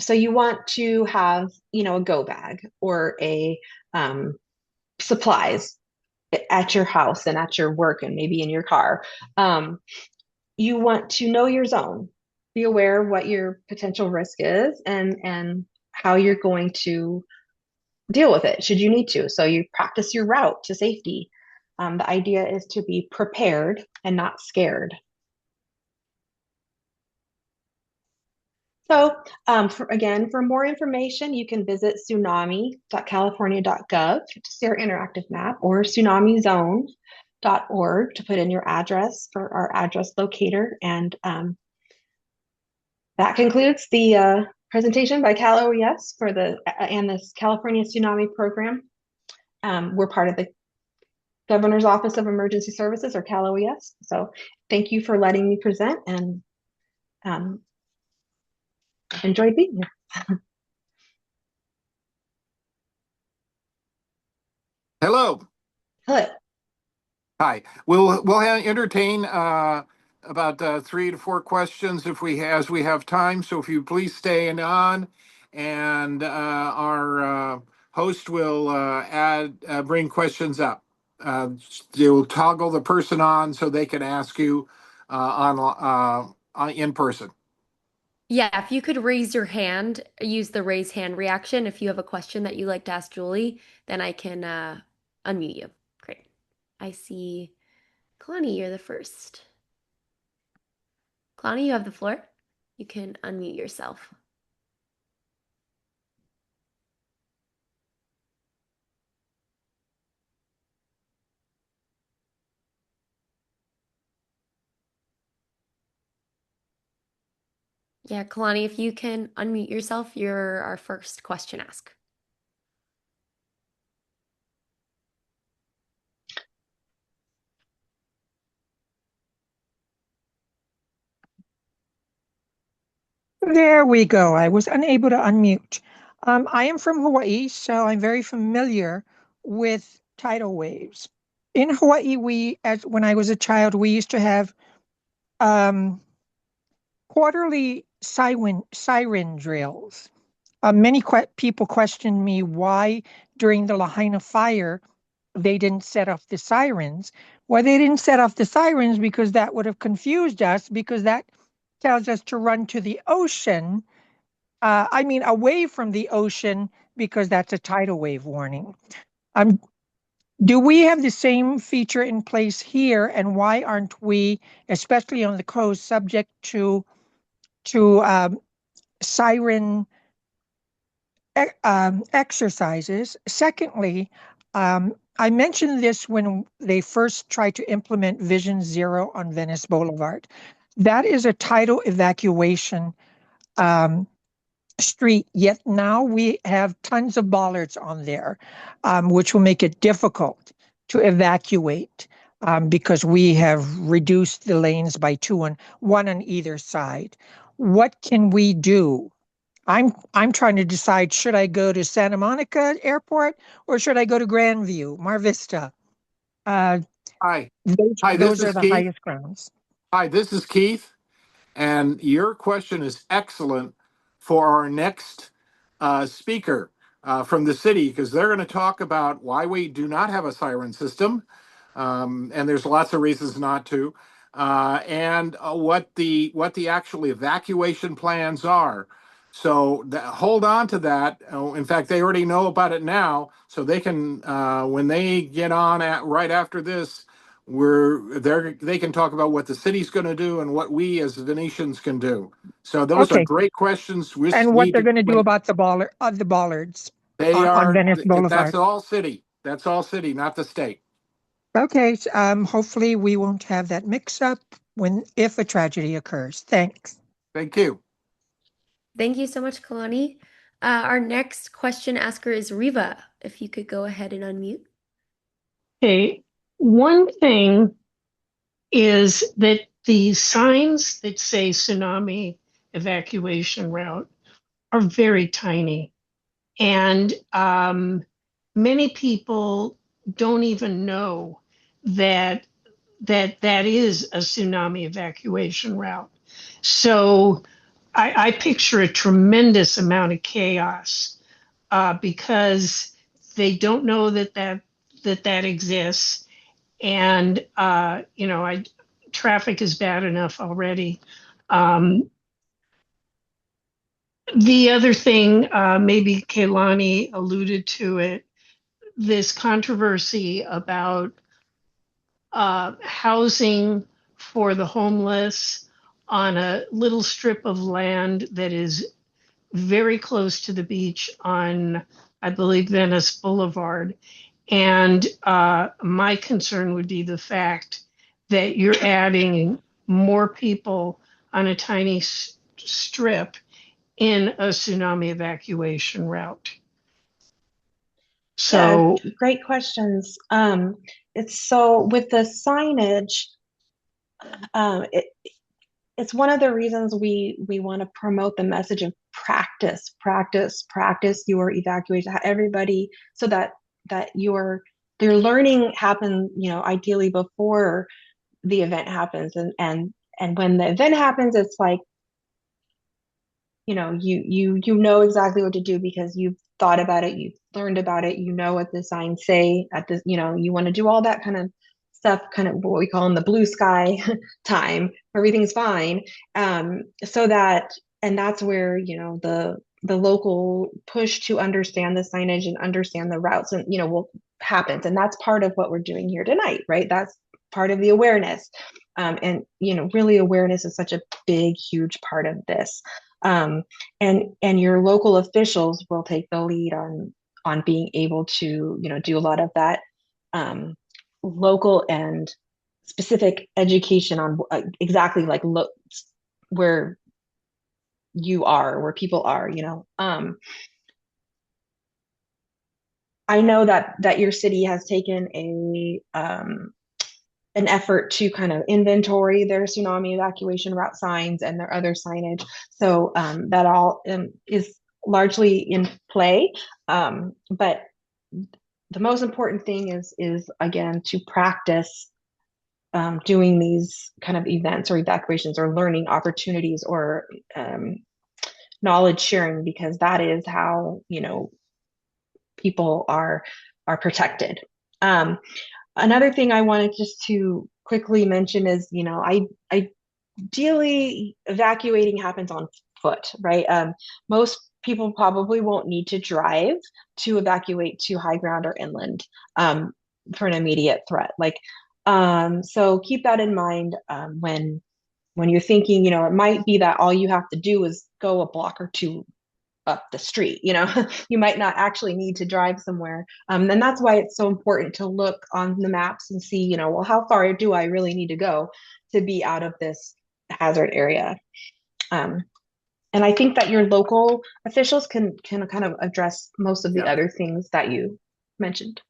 [SPEAKER 3] So you want to have, a go bag or a supplies at your house and at your work and maybe in your car. You want to know your zone, be aware of what your potential risk is and how you're going to deal with it should you need to. So you practice your route to safety. The idea is to be prepared and not scared. So for more information, you can visit tsunami.california.gov to see our interactive map, or tsunamizone.org to put in your address for our address locator. And that concludes the presentation by Cal OES and this California Tsunami Program. We're part of the Governor's Office of Emergency Services, or Cal OES. So thank you for letting me present, and enjoyed being here.
[SPEAKER 1] Hello.
[SPEAKER 3] Hello.
[SPEAKER 1] Hi. We'll entertain about 3 to 4 questions if as we have time. So if you please stay on, and our host will bring questions up. You'll toggle the person on so they can ask you in person.
[SPEAKER 4] Yeah, if you could raise your hand, use the raise hand reaction. If you have a question that you'd like to ask Julie, then I can unmute you. Great. I see Kalani, you're the first. Kalani, you have the floor. You can unmute yourself. Yeah, Kalani, if you can unmute yourself, you're our first question ask.
[SPEAKER 5] There we go. I was unable to unmute. I am from Hawaii, so I'm very familiar with tidal waves. In Hawaii, when I was a child, we used to have quarterly siren drills. Many people questioned me why during the Lahaina fire they didn't set off the sirens. Well, they didn't set off the sirens because that would have confused us, because that tells us to run to the ocean. Away from the ocean, because that's a tidal wave warning. Do we have the same feature in place here, and why aren't we, especially on the coast, subject to siren exercises? Secondly, I mentioned this when they first tried to implement Vision Zero on Venice Boulevard. That is a tidal evacuation street, yet now we have tons of bollards on there, which will make it difficult to evacuate, because we have reduced the lanes by two, and one on either side. What can we do? I'm trying to decide, should I go to Santa Monica Airport or should I go to Grandview, Mar Vista?
[SPEAKER 1] Hi.
[SPEAKER 5] Those,
[SPEAKER 1] Hi, this
[SPEAKER 5] those are
[SPEAKER 1] is
[SPEAKER 5] the
[SPEAKER 1] Keith.
[SPEAKER 5] highest grounds.
[SPEAKER 1] Hi, this is Keith. And your question is excellent for our next speaker from the city, because they're going to talk about why we do not have a siren system. And there's lots of reasons not to. And what the actual evacuation plans are. So hold on to that. In fact, they already know about it now, so they can when they get on right after this, they can talk about what the city's going to do and what we as Venetians can do. So those are
[SPEAKER 5] Okay,
[SPEAKER 1] great questions. We just
[SPEAKER 5] and what
[SPEAKER 1] need
[SPEAKER 5] they're
[SPEAKER 1] to
[SPEAKER 5] going to do
[SPEAKER 1] wait.
[SPEAKER 5] about the bollards
[SPEAKER 1] They
[SPEAKER 5] on
[SPEAKER 1] are
[SPEAKER 5] Venice
[SPEAKER 1] that's
[SPEAKER 5] Boulevard.
[SPEAKER 1] all city. That's all city, not the state.
[SPEAKER 5] Okay, hopefully we won't have that mix up if a tragedy occurs. Thanks.
[SPEAKER 1] Thank you.
[SPEAKER 4] Thank you so much, Kalani. Our next question asker is Riva. If you could go ahead and unmute.
[SPEAKER 6] Okay, one thing is that the signs that say tsunami evacuation route are very tiny. And many people don't even know that that is a tsunami evacuation route. So I picture a tremendous amount of chaos because they don't know that exists, and traffic is bad enough already. The other thing, maybe Kaylani alluded to it, this controversy about housing for the homeless on a little strip of land that is very close to the beach on, I believe, Venice Boulevard. And my concern would be the fact that you're adding more people on a tiny strip in a tsunami evacuation route.
[SPEAKER 3] Yeah,
[SPEAKER 6] So,
[SPEAKER 3] great questions. It's so with the signage, it's one of the reasons we want to promote the message of practice your evacuation. Everybody, so that your their learning happen, ideally before the event happens. And when the event happens, it's like, you know exactly what to do because you've thought about it, you've learned about it, you know what the signs say at this, you want to do all that kind of stuff, kind of what we call in the blue sky time, everything's fine. So that, and that's where, the local push to understand the signage and understand the routes and, will happens. And that's part of what we're doing here tonight, right? That's part of the awareness. And, really awareness is such a big, huge part of this. And your local officials will take the lead on being able to do a lot of that local and specific education on exactly like where you are, where people are. I know that your city has taken an effort to kind of inventory their tsunami evacuation route signs and their other signage. So that all is largely in play. But the most important thing is again, to practice doing these kind of events or evacuations or learning opportunities or knowledge sharing, because that is how, people are protected. Another thing I wanted just to quickly mention is, ideally evacuating happens on foot, right? Most people probably won't need to drive to evacuate to high ground or inland for an immediate threat. So keep that in mind when you're thinking, it might be that all you have to do is go a block or two up the street. You might not actually need to drive somewhere. And that's why it's so important to look on the maps and see, well, how far do I really need to go to be out of this hazard area? And I think that your local officials can kind of address most of the other things that you mentioned.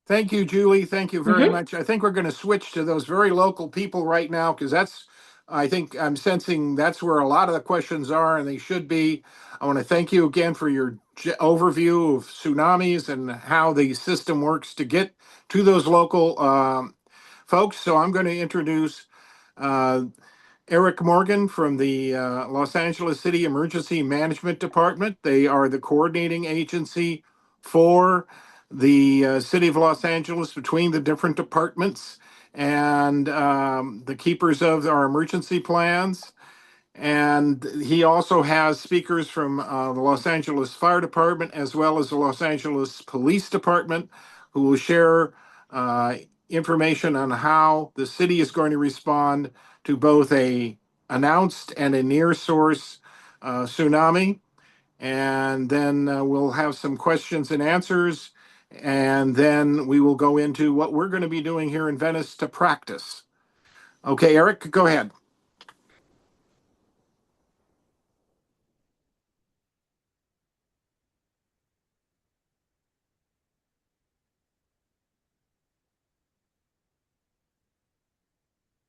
[SPEAKER 1] Thank you, Julie. Thank you very much. I think we're going to switch to those very local people right now because I think I'm sensing that's where a lot of the questions are, and they should be. I want to thank you again for your overview of tsunamis and how the system works to get to those local folks. So I'm going to introduce Eric Morgan from the Los Angeles City Emergency Management Department. They are the coordinating agency for the City of Los Angeles between the different departments and the keepers of our emergency plans. And he also has speakers from the Los Angeles Fire Department as well as the Los Angeles Police Department who will share information on how the city is going to respond to both a announced and a near source tsunami. And then we'll have some questions and answers. And then we will go into what we're going to be doing here in Venice to practice. Okay, Eric, go ahead.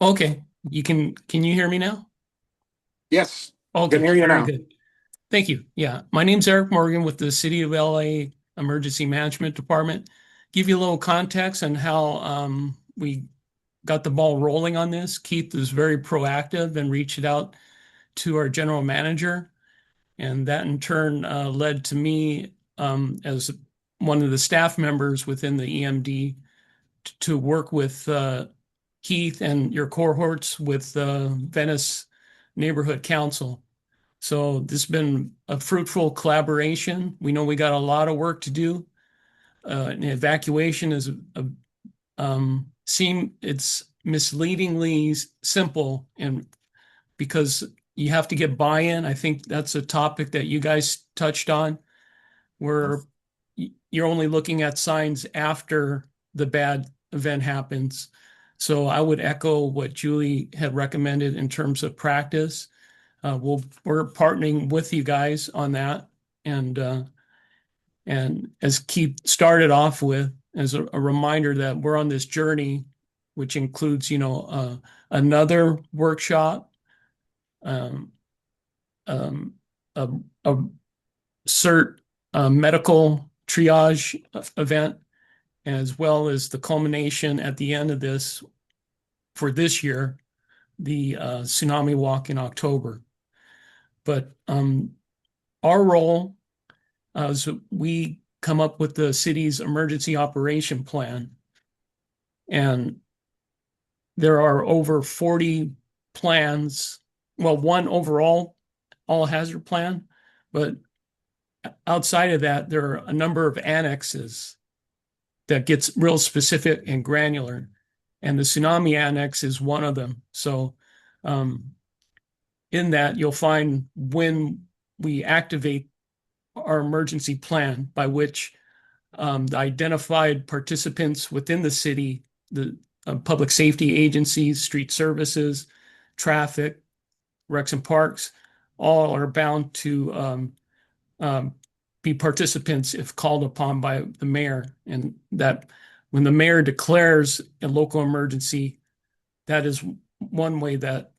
[SPEAKER 7] Okay, can you hear me now?
[SPEAKER 1] Yes,
[SPEAKER 7] Okay,
[SPEAKER 1] can hear you
[SPEAKER 7] very
[SPEAKER 1] now.
[SPEAKER 7] good. Thank you. Yeah, my name's Eric Morgan with the City of LA Emergency Management Department. Give you a little context on how we got the ball rolling on this. Keith was very proactive and reached out to our general manager, and that in turn led to me as one of the staff members within the EMD to work with Keith and your cohorts with Venice Neighborhood Council. So this has been a fruitful collaboration. We know we got a lot of work to do. And evacuation is it's misleadingly simple, and because you have to get buy-in. I think that's a topic that you guys touched on, where you're only looking at signs after the bad event happens. So I would echo what Julie had recommended in terms of practice. We're partnering with you guys on that, and as Keith started off with, as a reminder that we're on this journey, which includes, another workshop, a CERT medical triage event, as well as the culmination at the end of this for this year, the tsunami walk in October. But our role is we come up with the city's emergency operation plan. And there are over 40 plans, well, one overall all hazard plan, but outside of that, there are a number of annexes that gets real specific and granular. And the tsunami annex is one of them. So in that, you'll find when we activate our emergency plan, by which the identified participants within the city, the public safety agencies, street services, traffic, recs and parks, all are bound to be participants if called upon by the mayor. And that when the mayor declares a local emergency, that is one way that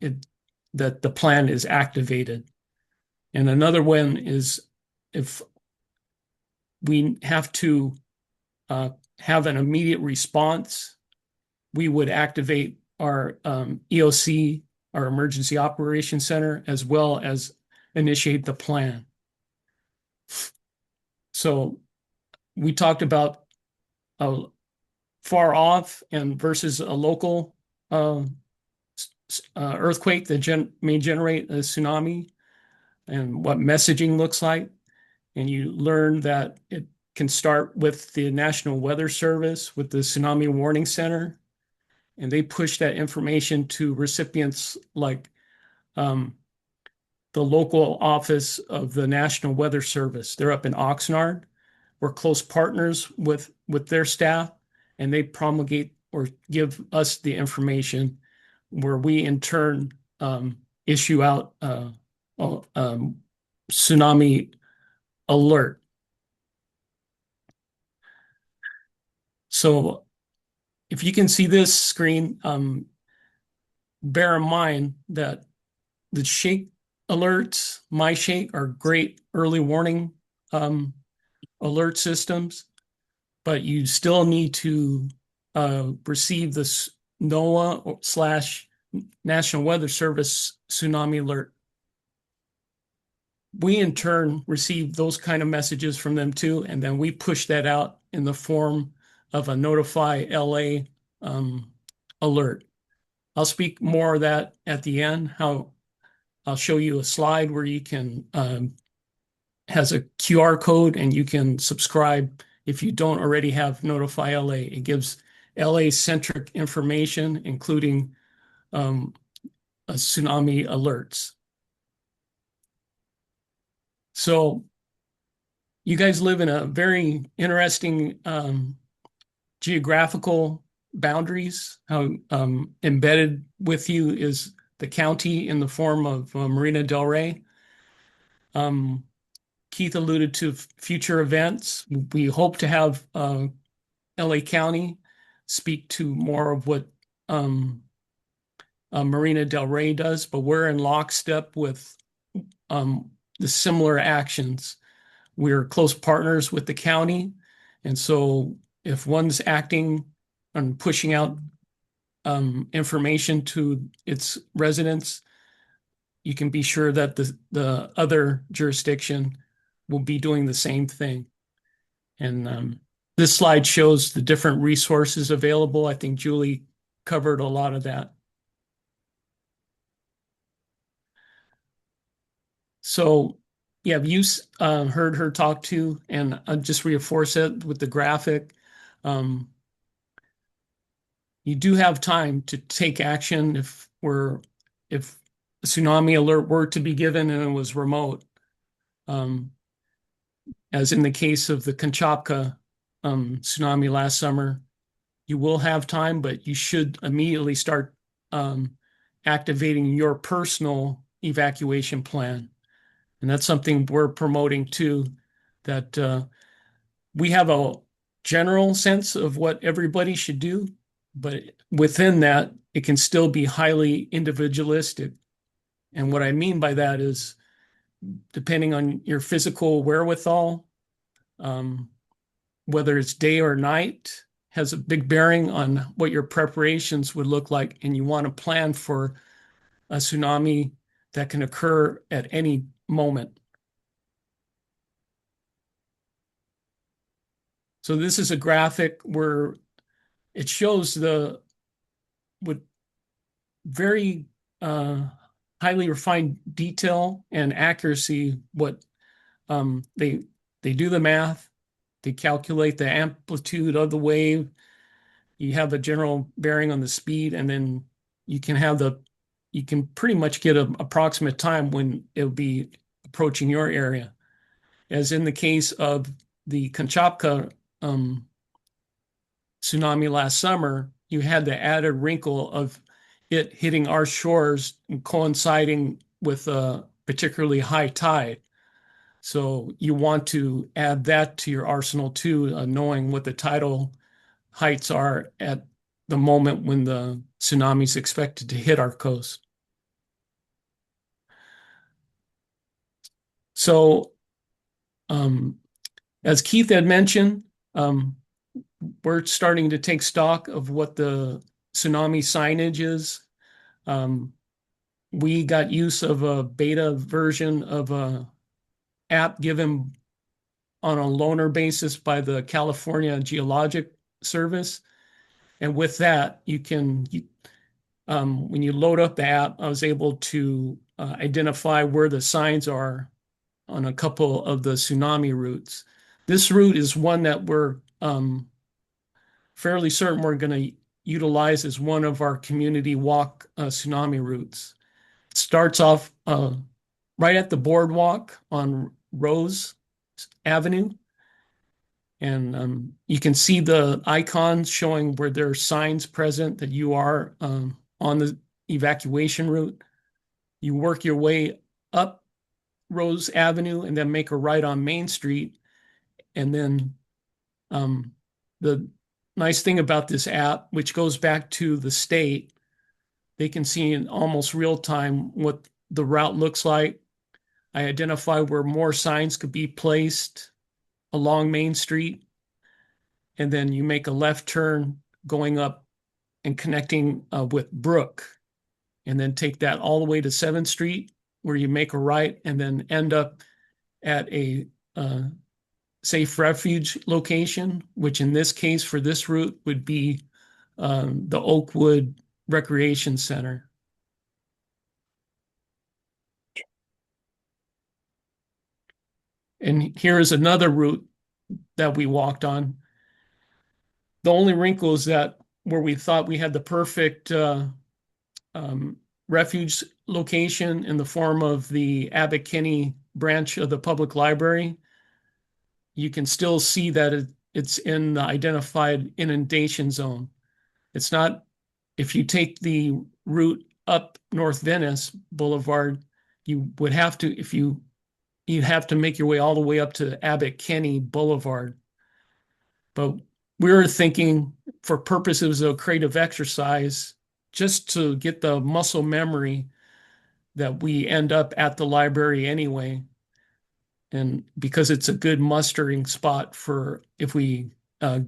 [SPEAKER 7] the plan is activated. And another one is if we have to have an immediate response, we would activate our EOC, our Emergency Operations Center, as well as initiate the plan. So we talked about far off and versus a local earthquake that may generate a tsunami, and what messaging looks like. And you learn that it can start with the National Weather Service, with the Tsunami Warning Center, and they push that information to recipients like the local office of the National Weather Service. They're up in Oxnard. We're close partners with their staff, and they promulgate or give us the information, where we in turn issue out tsunami alert. So if you can see this screen, bear in mind that the shake alerts, my shake, are great early warning alert systems, but you still need to receive this NOAA/National Weather Service tsunami alert. We in turn receive those kind of messages from them too, and then we push that out in the form of a notify LA alert. I'll speak more of that at the end, how I'll show you a slide where you can has a QR code, and you can subscribe if you don't already have Notify LA. It gives LA-centric information, including tsunami alerts. So you guys live in a very interesting geographical boundaries. How embedded with you is the county in the form of Marina del Rey. Keith alluded to future events. We hope to have LA County speak to more of what Marina del Rey does, but we're in lockstep with the similar actions. We're close partners with the county, and so if one's acting and pushing out information to its residents, you can be sure that the other jurisdiction will be doing the same thing. And this slide shows the different resources available. I think Julie covered a lot of that. So yeah, you heard her talk too, and I'll just reinforce it with the graphic. You do have time to take action if a tsunami alert were to be given and it was remote. As in the case of the Kamchatka tsunami last summer, you will have time, but you should immediately start activating your personal evacuation plan. And that's something we're promoting too, that we have a general sense of what everybody should do, but within that, it can still be highly individualistic. And what I mean by that is, depending on your physical wherewithal, whether it's day or night, has a big bearing on what your preparations would look like, and you want to plan for a tsunami that can occur at any moment. So this is a graphic where it shows with very highly refined detail and accuracy what they do the math, they calculate the amplitude of the wave, you have a general bearing on the speed, and then you can pretty much get an approximate time when it'll be approaching your area. As in the case of the Kamchatka tsunami last summer, you had the added wrinkle of it hitting our shores and coinciding with a particularly high tide. So you want to add that to your arsenal too, knowing what the tidal heights are at the moment when the tsunami is expected to hit our coast. So, as Keith had mentioned, we're starting to take stock of what the tsunami signage is. We got use of a beta version of a app given on a loaner basis by the California Geologic Service. And with that, when you load up the app, I was able to identify where the signs are on a couple of the tsunami routes. This route is one that we're fairly certain we're going to utilize as one of our community walk tsunami routes. It starts off right at the boardwalk on Rose Avenue. And you can see the icons showing where there are signs present that you are on the evacuation route. You work your way up Rose Avenue and then make a right on Main Street. And then the nice thing about this app, which goes back to the state, they can see in almost real time what the route looks like. I identify where more signs could be placed along Main Street. And then you make a left turn going up and connecting with Brook. And then take that all the way to 7th Street, where you make a right and then end up at a safe refuge location, which in this case for this route would be the Oakwood Recreation Center. And here is another route that we walked on. The only wrinkle is that where we thought we had the perfect refuge location in the form of the Abbot Kinney branch of the public library, you can still see that it's in the identified inundation zone. It's not, if you take the route up North Venice Boulevard, you would have to, you'd have to make your way all the way up to Abbot Kinney Boulevard. But we were thinking, for purposes of creative exercise, just to get the muscle memory, that we end up at the library anyway. And because it's a good mustering spot for if we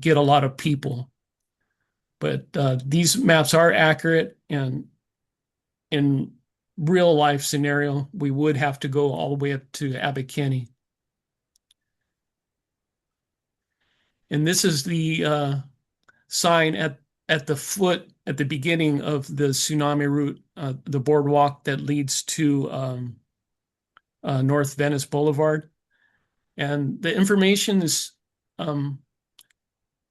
[SPEAKER 7] get a lot of people. But these maps are accurate, and in real life scenario, we would have to go all the way up to Abbot Kinney. And this is the sign at the foot, at the beginning of the tsunami route, the boardwalk that leads to North Venice Boulevard. And the information is,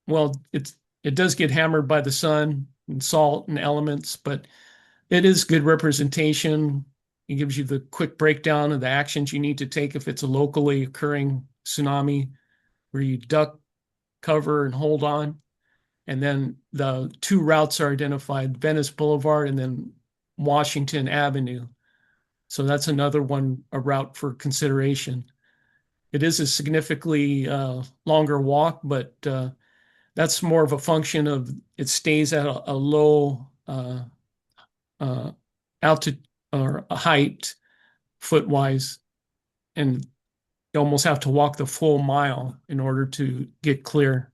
[SPEAKER 7] well, it does get hammered by the sun and salt and elements, but it is good representation. It gives you the quick breakdown of the actions you need to take if it's a locally occurring tsunami, where you duck, cover, and hold on. And then the two routes are identified, Venice Boulevard and then Washington Avenue. So that's another one, a route for consideration. It is a significantly longer walk, but that's more of a function of it stays at a low altitude or a height foot-wise, and you almost have to walk the full mile in order to get clear.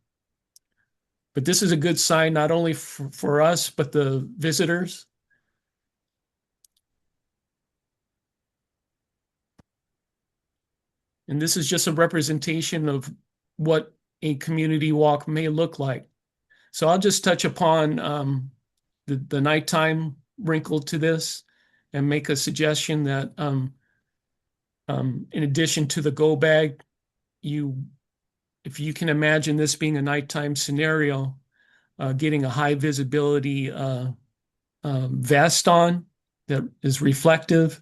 [SPEAKER 7] But this is a good sign, not only for us, but the visitors. And this is just a representation of what a community walk may look like. So I'll just touch upon the nighttime wrinkle to this and make a suggestion that in addition to the go bag, if you can imagine this being a nighttime scenario, getting a high visibility vest on that is reflective,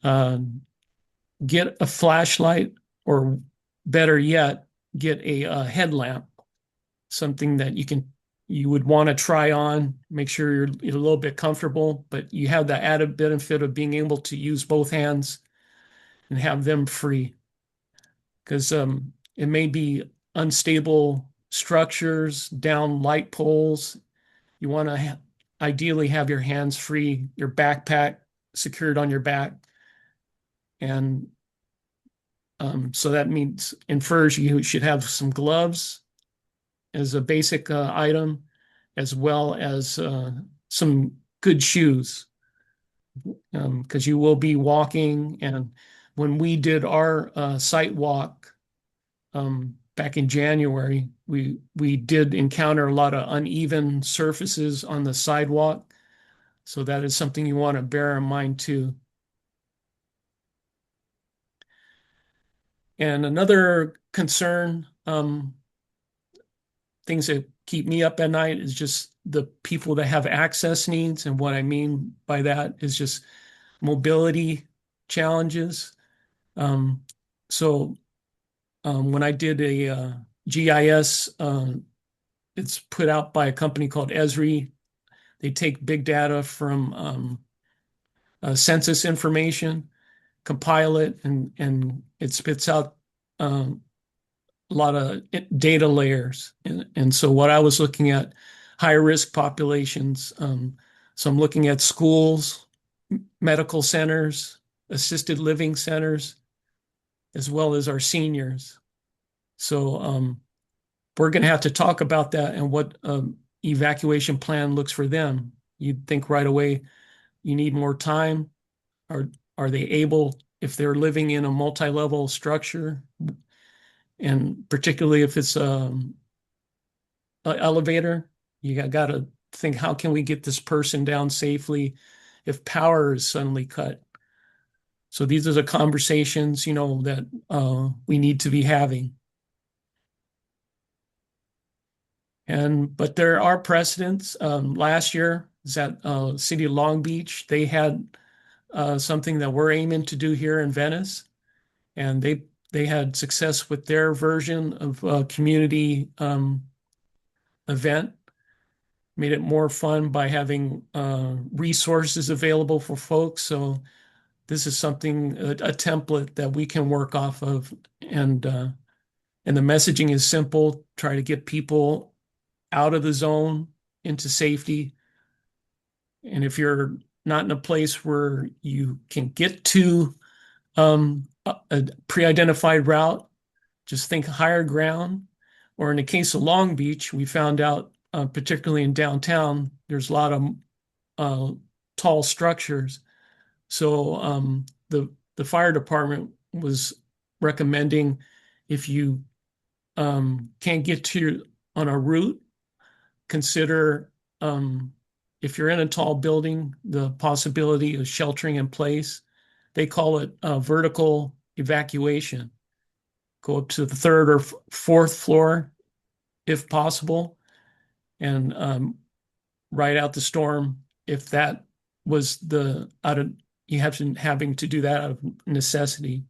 [SPEAKER 7] get a flashlight, or better yet, get a headlamp, something that you would want to try on, make sure you're a little bit comfortable, but you have the added benefit of being able to use both hands and have them free. Because it may be unstable structures, down light poles. You want to ideally have your hands free, your backpack secured on your back. And so that means infers you should have some gloves as a basic item, as well as some good shoes, because you will be walking. And when we did our site walk back in January, we did encounter a lot of uneven surfaces on the sidewalk. So that is something you want to bear in mind too. And another concern, things that keep me up at night, is just the people that have access needs. And what I mean by that is just mobility challenges. So when I did a GIS, it's put out by a company called Esri. They take big data from census information, compile it, and it spits out a lot of data layers. And so what I was looking at, high risk populations. So I'm looking at schools, medical centers, assisted living centers, as well as our seniors. So we're going to have to talk about that and what evacuation plan looks for them. You'd think right away you need more time. Are they able, if they're living in a multi-level structure, and particularly if it's an elevator, you got to think, how can we get this person down safely if power is suddenly cut? So these are the conversations, that we need to be having. But there are precedents. Last year, is at City of Long Beach, they had something that we're aiming to do here in Venice, and they had success with their version of a community event. Made it more fun by having resources available for folks. So this is something, a template that we can work off of, and the messaging is simple: try to get people out of the zone into safety. And if you're not in a place where you can get to a pre-identified route, just think higher ground. Or in the case of Long Beach, we found out, particularly in downtown, there's a lot of tall structures. So the fire department was recommending, if you can't get to on a route, consider, if you're in a tall building, the possibility of sheltering in place. They call it vertical evacuation. Go up to the third or fourth floor, if possible, and ride out the storm. If that was having to do that out of necessity.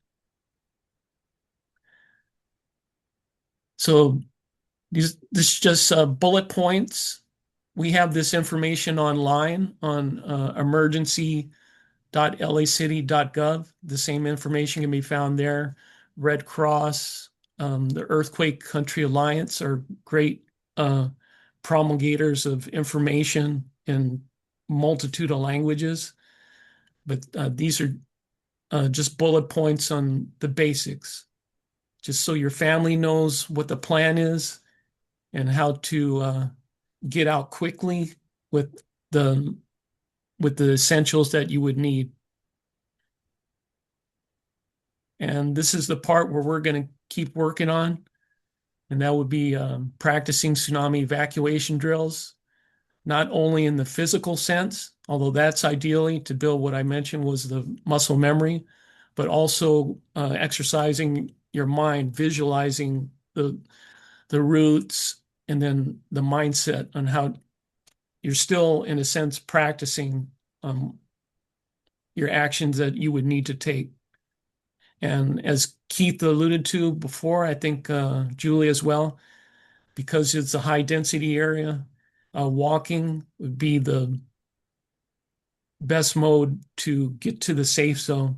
[SPEAKER 7] So this is just bullet points. We have this information online on emergency.lacity.gov. The same information can be found there. Red Cross, the Earthquake Country Alliance are great promulgators of information in multitude of languages. But these are just bullet points on the basics, just so your family knows what the plan is and how to get out quickly with the essentials that you would need. And this is the part where we're going to keep working on, and that would be practicing tsunami evacuation drills, not only in the physical sense, although that's ideally to build what I mentioned was the muscle memory, but also exercising your mind, visualizing the routes, and then the mindset on how you're still, in a sense, practicing your actions that you would need to take. And as Keith alluded to before, I think Julie as well, because it's a high density area, walking would be the best mode to get to the safe zone.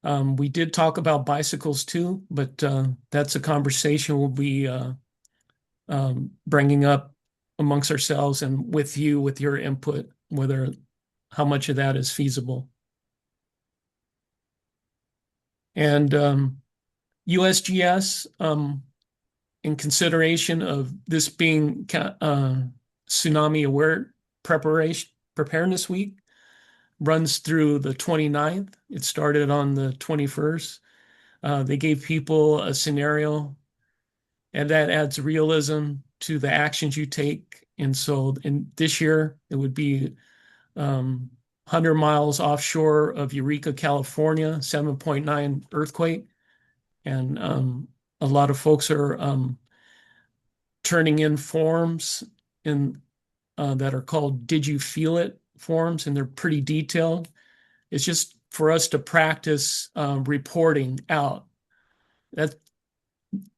[SPEAKER 7] We did talk about bicycles too, but that's a conversation we'll be bringing up amongst ourselves and with you, with your input, how much of that is feasible. And USGS, in consideration of this being Tsunami Aware Preparedness Week, runs through the 29th. It started on the 21st. They gave people a scenario, and that adds realism to the actions you take. And so in this year, it would be 100 miles offshore of Eureka, California, 7.9 earthquake. And a lot of folks are turning in forms that are called Did You Feel It forms, and they're pretty detailed. It's just for us to practice reporting out. That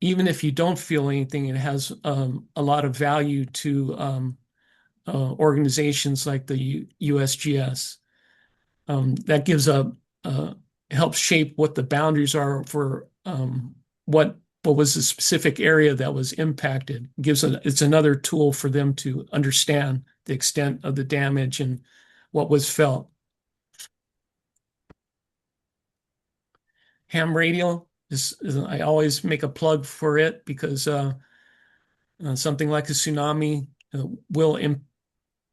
[SPEAKER 7] even if you don't feel anything, it has a lot of value to organizations like the USGS. That gives helps shape what the boundaries are for what was the specific area that was impacted. It's another tool for them to understand the extent of the damage and what was felt. Ham radio I always make a plug for it because something like a tsunami will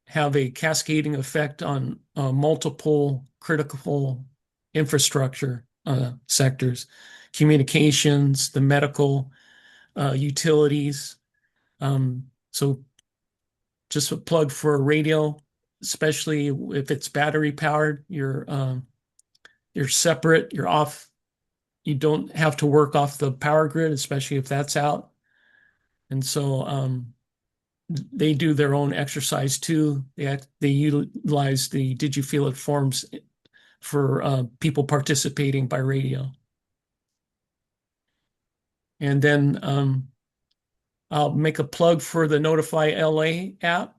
[SPEAKER 7] have a cascading effect on multiple critical infrastructure sectors, communications, the medical, utilities. So just a plug for a radio, especially if it's battery powered, you're separate, you're off. You don't have to work off the power grid, especially if that's out. And so they do their own exercise too. They utilize the Did You Feel It forms for people participating by radio. And then I'll make a plug for the Notify LA app.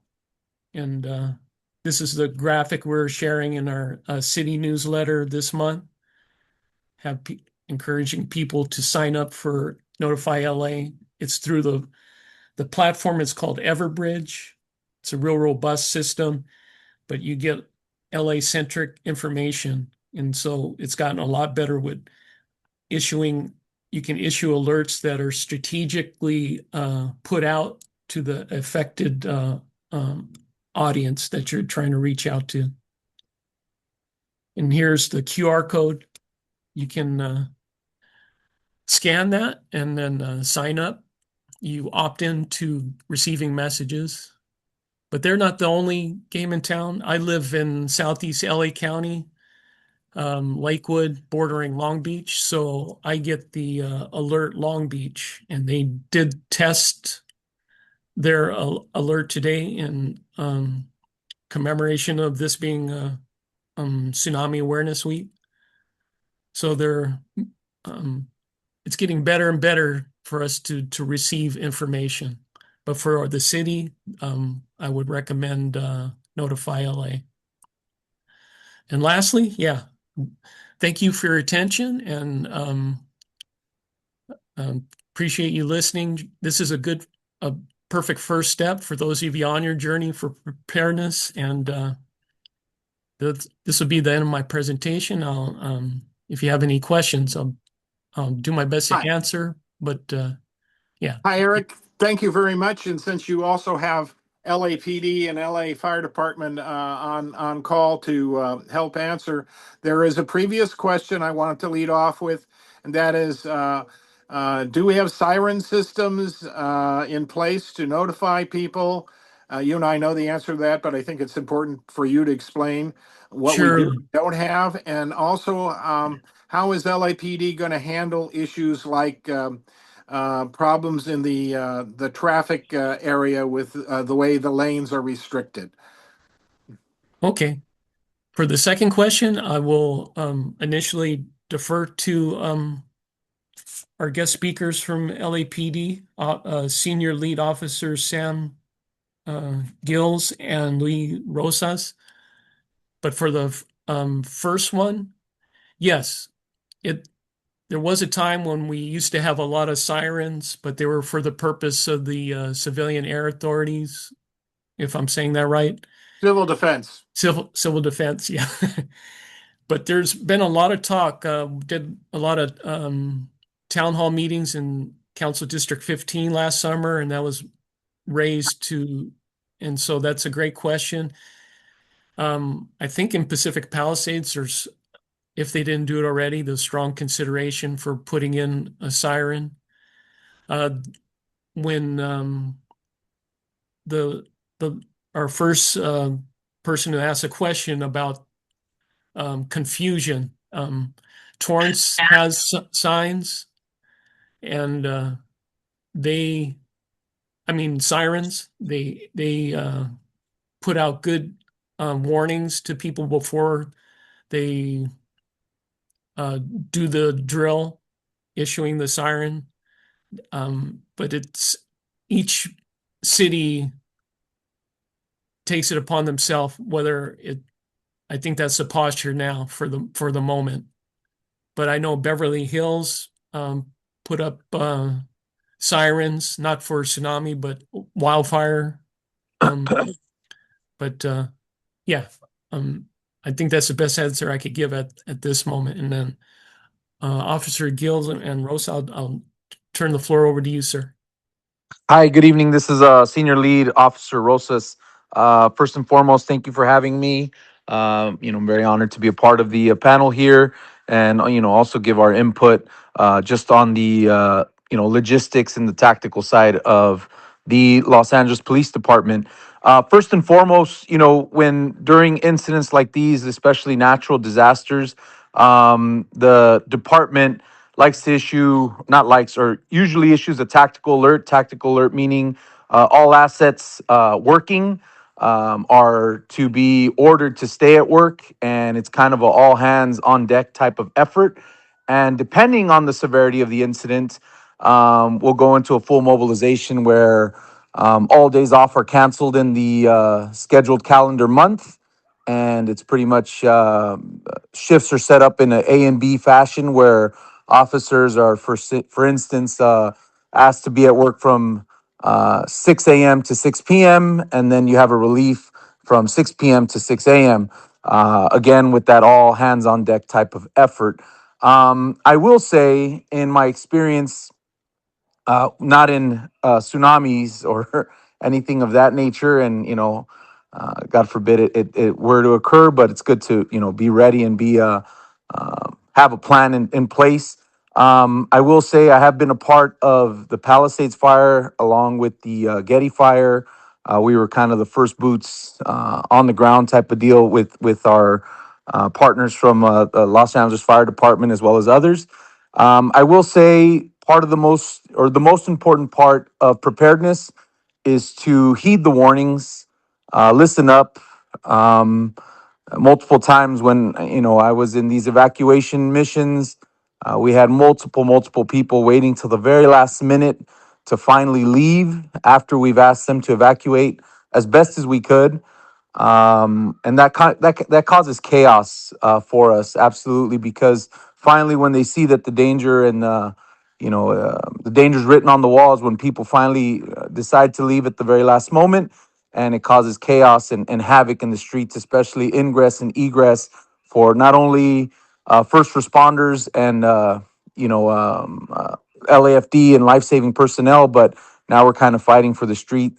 [SPEAKER 7] And this is the graphic we're sharing in our city newsletter this month. Encouraging people to sign up for Notify LA. It's through the platform is called Everbridge. It's a real robust system, but you get LA-centric information. And so it's gotten a lot better with issuing. You can issue alerts that are strategically put out to the affected audience that you're trying to reach out to. And here's the QR code. You can scan that and then sign up. You opt in to receiving messages, but they're not the only game in town. I live in Southeast LA County, Lakewood, bordering Long Beach. So I get the alert Long Beach, and they did test their alert today in commemoration of this being Tsunami Awareness Week. So it's getting better and better for us to receive information. But for the city, I would recommend Notify LA. And lastly, thank you for your attention, and appreciate you listening. This is a perfect first step for those of you on your journey for preparedness. And this will be the end of my presentation. If you have any questions, I'll do my best to answer. But
[SPEAKER 1] Hi, Eric. Thank you very much. And since you also have LAPD and LA Fire Department on call to help answer, there is a previous question I wanted to lead off with, and that is, do we have siren systems in place to notify people? You and I know the answer to that, but I think it's important for you to explain what we
[SPEAKER 7] Sure.
[SPEAKER 1] don't have, and also how is LAPD going to handle issues like problems in the traffic area with the way the lanes are restricted.
[SPEAKER 7] Okay. For the second question, I will initially defer to our guest speakers from LAPD, Senior Lead Officer Sam Gills and Lee Rosas. But for the first one, yes, there was a time when we used to have a lot of sirens, but they were for the purpose of the civilian air authorities, if I'm saying that right.
[SPEAKER 1] Civil defense.
[SPEAKER 7] Civil defense, yeah. But there's been a lot of talk. Did a lot of town hall meetings in Council District 15 last summer, and that was raised to, and so that's a great question. I think in Pacific Palisades, there's, if they didn't do it already, there's strong consideration for putting in a siren. When our first person who asked a question about confusion, Torrance has signs, and sirens. They put out good warnings to people before they do the drill, issuing the siren. But it's each city takes it upon themselves whether it. I think that's the posture now for the moment. But I know Beverly Hills put up sirens, not for tsunami, but wildfire. But yeah, I think that's the best answer I could give at this moment. And then Officer Gills and Rosa, I'll turn the floor over to you, sir.
[SPEAKER 8] Hi, good evening. This is Senior Lead Officer Rosas. First and foremost, thank you for having me. I'm very honored to be a part of the panel here, and also give our input just on the logistics and the tactical side of the Los Angeles Police Department. First and foremost, when during incidents like these, especially natural disasters, the department likes to issue, not likes, or usually issues a tactical alert meaning all assets working are to be ordered to stay at work, and it's kind of a all hands on deck type of effort. And depending on the severity of the incident, we'll go into a full mobilization where all days off are canceled in the scheduled calendar month, and it's pretty much shifts are set up in an A and B fashion where officers are, for instance, asked to be at work from 6 a.m. to 6 p.m., and then you have a relief from 6 p.m. to 6 a.m. Again, with that all hands on deck type of effort. I will say, in my experience, not in tsunamis or anything of that nature, and God forbid it were to occur, but it's good to be ready and be have a plan in place. I will say I have been a part of the Palisades fire along with the Getty fire. We were kind of the first boots on the ground type of deal with our partners from the Los Angeles Fire Department as well as others. I will say part of the most important part of preparedness is to heed the warnings, listen up. Multiple times when I was in these evacuation missions, we had multiple people waiting till the very last minute to finally leave after we've asked them to evacuate as best as we could. And that causes chaos for us, absolutely, because finally, when they see that the danger and the danger's written on the walls, when people finally decide to leave at the very last moment, and it causes chaos and havoc in the streets, especially ingress and egress for not only first responders and LAFD and life-saving personnel, but Now we're kind of fighting for the street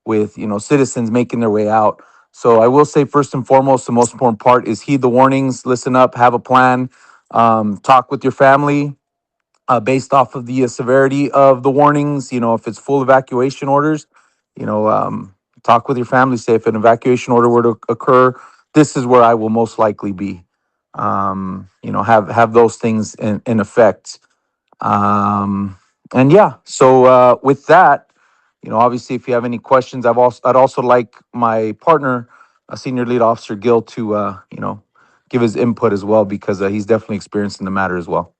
[SPEAKER 8] with citizens making their way out. So I will say, first and foremost, the most important part is heed the warnings, listen up, have a plan, talk with your family based off of the severity of the warnings. If it's full evacuation orders, you know, talk with your family. Say if an evacuation order were to occur, this is where I will most likely be. Have those things in effect. And yeah, so with that, obviously, if you have any questions, I'd also like my partner, Senior Lead Officer Gil, to give his input as well, because he's definitely experienced in the matter as well.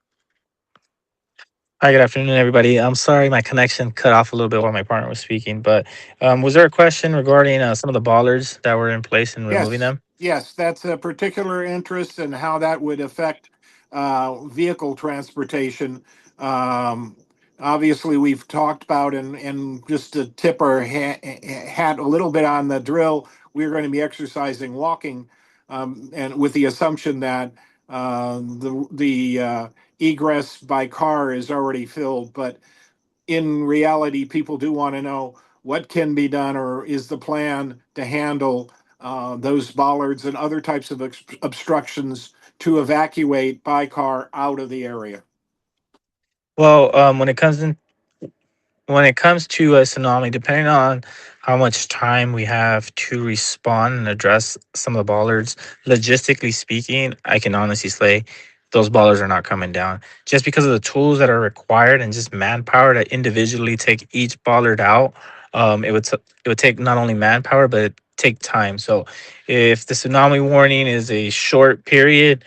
[SPEAKER 9] Hi, good afternoon, everybody. I'm sorry my connection cut off a little bit while my partner was speaking, but was there a question regarding some of the bollards that were in place and removing
[SPEAKER 1] Yes,
[SPEAKER 9] them?
[SPEAKER 1] yes, that's a particular interest in how that would affect vehicle transportation. Um, Obviously, we've talked about, and just to tip our hat a little bit on the drill, we're going to be exercising walking, and with the assumption that the egress by car is already filled. But in reality, people do want to know what can be done, or is the plan to handle those bollards and other types of obstructions to evacuate by car out of the area.
[SPEAKER 9] Well, when it comes to a tsunami, depending on how much time we have to respond and address some of the bollards, logistically speaking, I can honestly say those bollards are not coming down just because of the tools that are required and just manpower to individually take each bollard out. It would take not only manpower but it take time. So if the tsunami warning is a short period,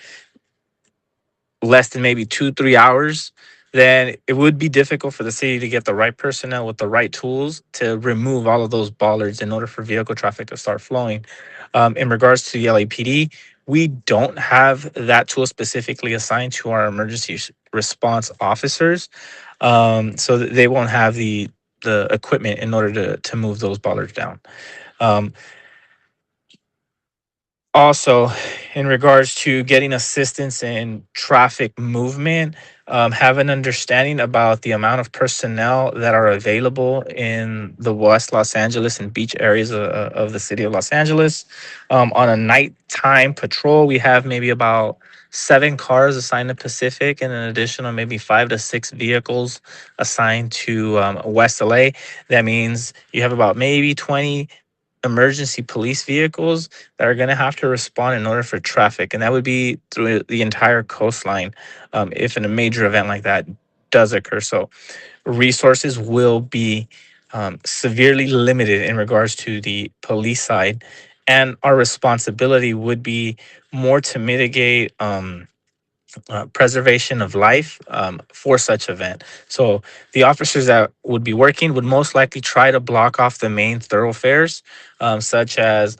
[SPEAKER 9] less than maybe 2-3 hours, then it would be difficult for the city to get the right personnel with the right tools to remove all of those bollards in order for vehicle traffic to start flowing. In regards to the LAPD, we don't have that tool specifically assigned to our emergency response officers, so that they won't have the equipment in order to move those bollards down. Um, Also, in regards to getting assistance in traffic movement, have an understanding about the amount of personnel that are available in the West Los Angeles and beach areas of the city of Los Angeles. On a nighttime patrol, we have maybe about 7 cars assigned to Pacific and an additional maybe 5 to 6 vehicles assigned to West LA. That means you have about maybe 20 emergency police vehicles that are going to have to respond in order for traffic, and that would be through the entire coastline if in a major event like that does occur. So resources will be severely limited in regards to the police side, and our responsibility would be more to mitigate preservation of life for such event. So the officers that would be working would most likely try to block off the main thoroughfares, such as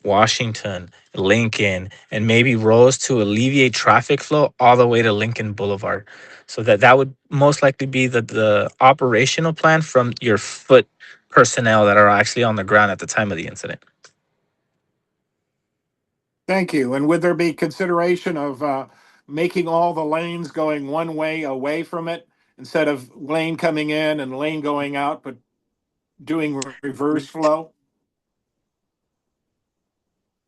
[SPEAKER 9] Washington, Lincoln, and maybe Rose, to alleviate traffic flow all the way to Lincoln Boulevard. So that would most likely be the operational plan from your foot personnel that are actually on the ground at the time of the incident.
[SPEAKER 1] Thank you. And would there be consideration of making all the lanes going one way away from it, instead of lane coming in and lane going out, but doing reverse flow?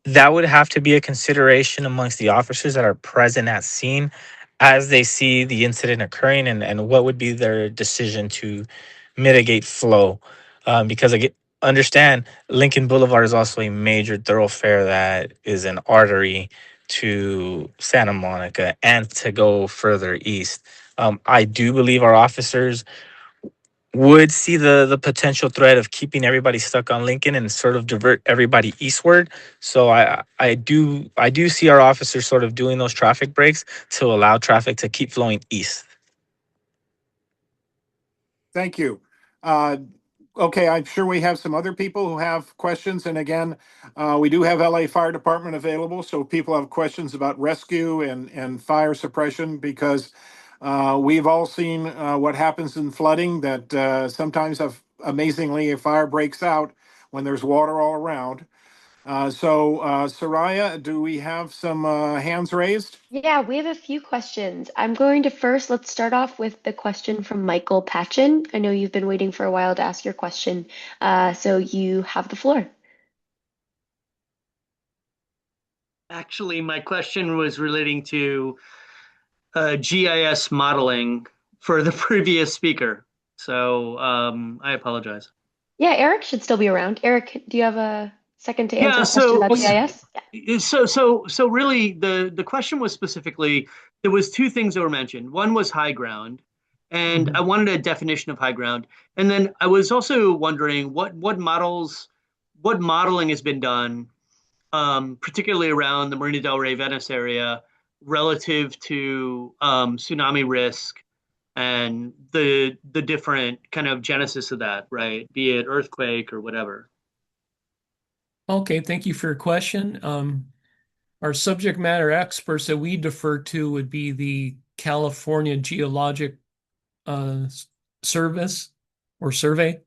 [SPEAKER 9] That would have to be a consideration amongst the officers that are present at scene as they see the incident occurring, and what would be their decision to mitigate flow. Because again, understand Lincoln Boulevard is also a major thoroughfare that is an artery to Santa Monica and to go further east. I do believe our officers would see the potential threat of keeping everybody stuck on Lincoln and sort of divert everybody eastward. So I do see our officers sort of doing those traffic breaks to allow traffic to keep flowing east.
[SPEAKER 1] Thank you. Okay, I'm sure we have some other people who have questions. And again, we do have LA Fire Department available, so if people have questions about rescue and fire suppression, because we've all seen what happens in flooding, that sometimes amazingly a fire breaks out when there's water all around. Soraya, do we have some hands raised?
[SPEAKER 4] Yeah, we have a few questions. I'm going to let's start off with the question from Michael Patchen. I know you've been waiting for a while to ask your question, so you have the floor.
[SPEAKER 10] Actually, my question was relating to GIS modeling for the previous speaker. So I apologize.
[SPEAKER 4] Yeah, Eric should still be around. Eric, do you have a second to answer
[SPEAKER 10] Yeah,
[SPEAKER 4] a question about GIS? Yeah.
[SPEAKER 10] so really the question was specifically, there was two things that were mentioned. One was high ground, and I wanted a definition of high ground. And then I was also wondering what modeling has been done, particularly around the Marina del Rey, Venice area, relative to tsunami risk and the different kind of genesis of that, right? Be it earthquake or whatever.
[SPEAKER 7] Okay, thank you for your question. Our subject matter experts that we defer to would be the California Geologic uh, Service or Survey,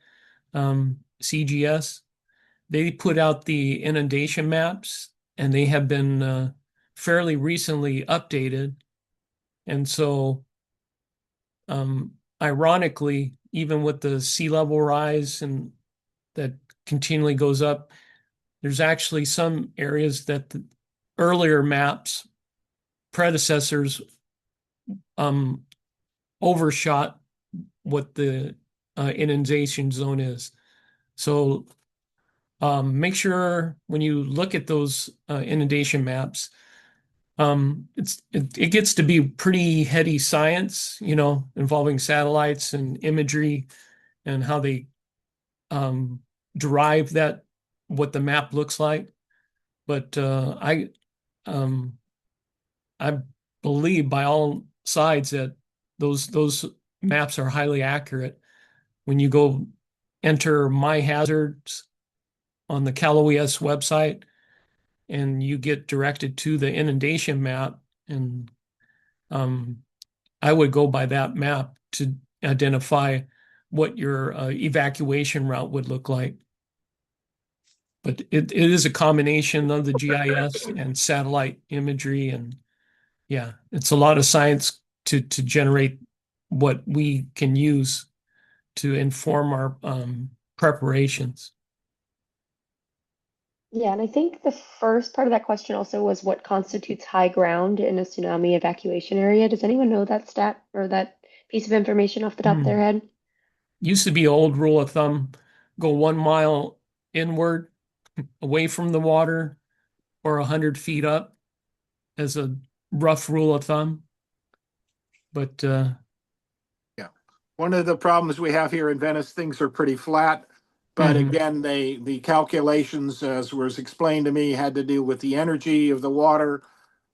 [SPEAKER 7] CGS. They put out the inundation maps, and they have been fairly recently updated. And so, ironically, even with the sea level rise and that continually goes up, there's actually some areas that the earlier maps, predecessors, overshot what the inundation zone is. So make sure when you look at those inundation maps, it gets to be pretty heady science, involving satellites and imagery and how they derive that what the map looks like. But um, I believe by all sides that those maps are highly accurate. When you go enter my hazards on the Cal OES website and you get directed to the inundation map, and I would go by that map to identify what your evacuation route would look like. But it is a combination of the GIS and satellite imagery, and yeah, it's a lot of science to generate what we can use to inform our preparations.
[SPEAKER 4] Yeah, and I think the first part of that question also was what constitutes high ground in a tsunami evacuation area. Does anyone know that stat or that piece of information off the top of their head?
[SPEAKER 7] Used to be an old rule of thumb, go 1 mile inward away from the water or 100 feet up as a rough rule of thumb. But
[SPEAKER 1] Yeah. One of the problems we have here in Venice, things are pretty flat. But again, the calculations, as was explained to me, had to do with the energy of the water,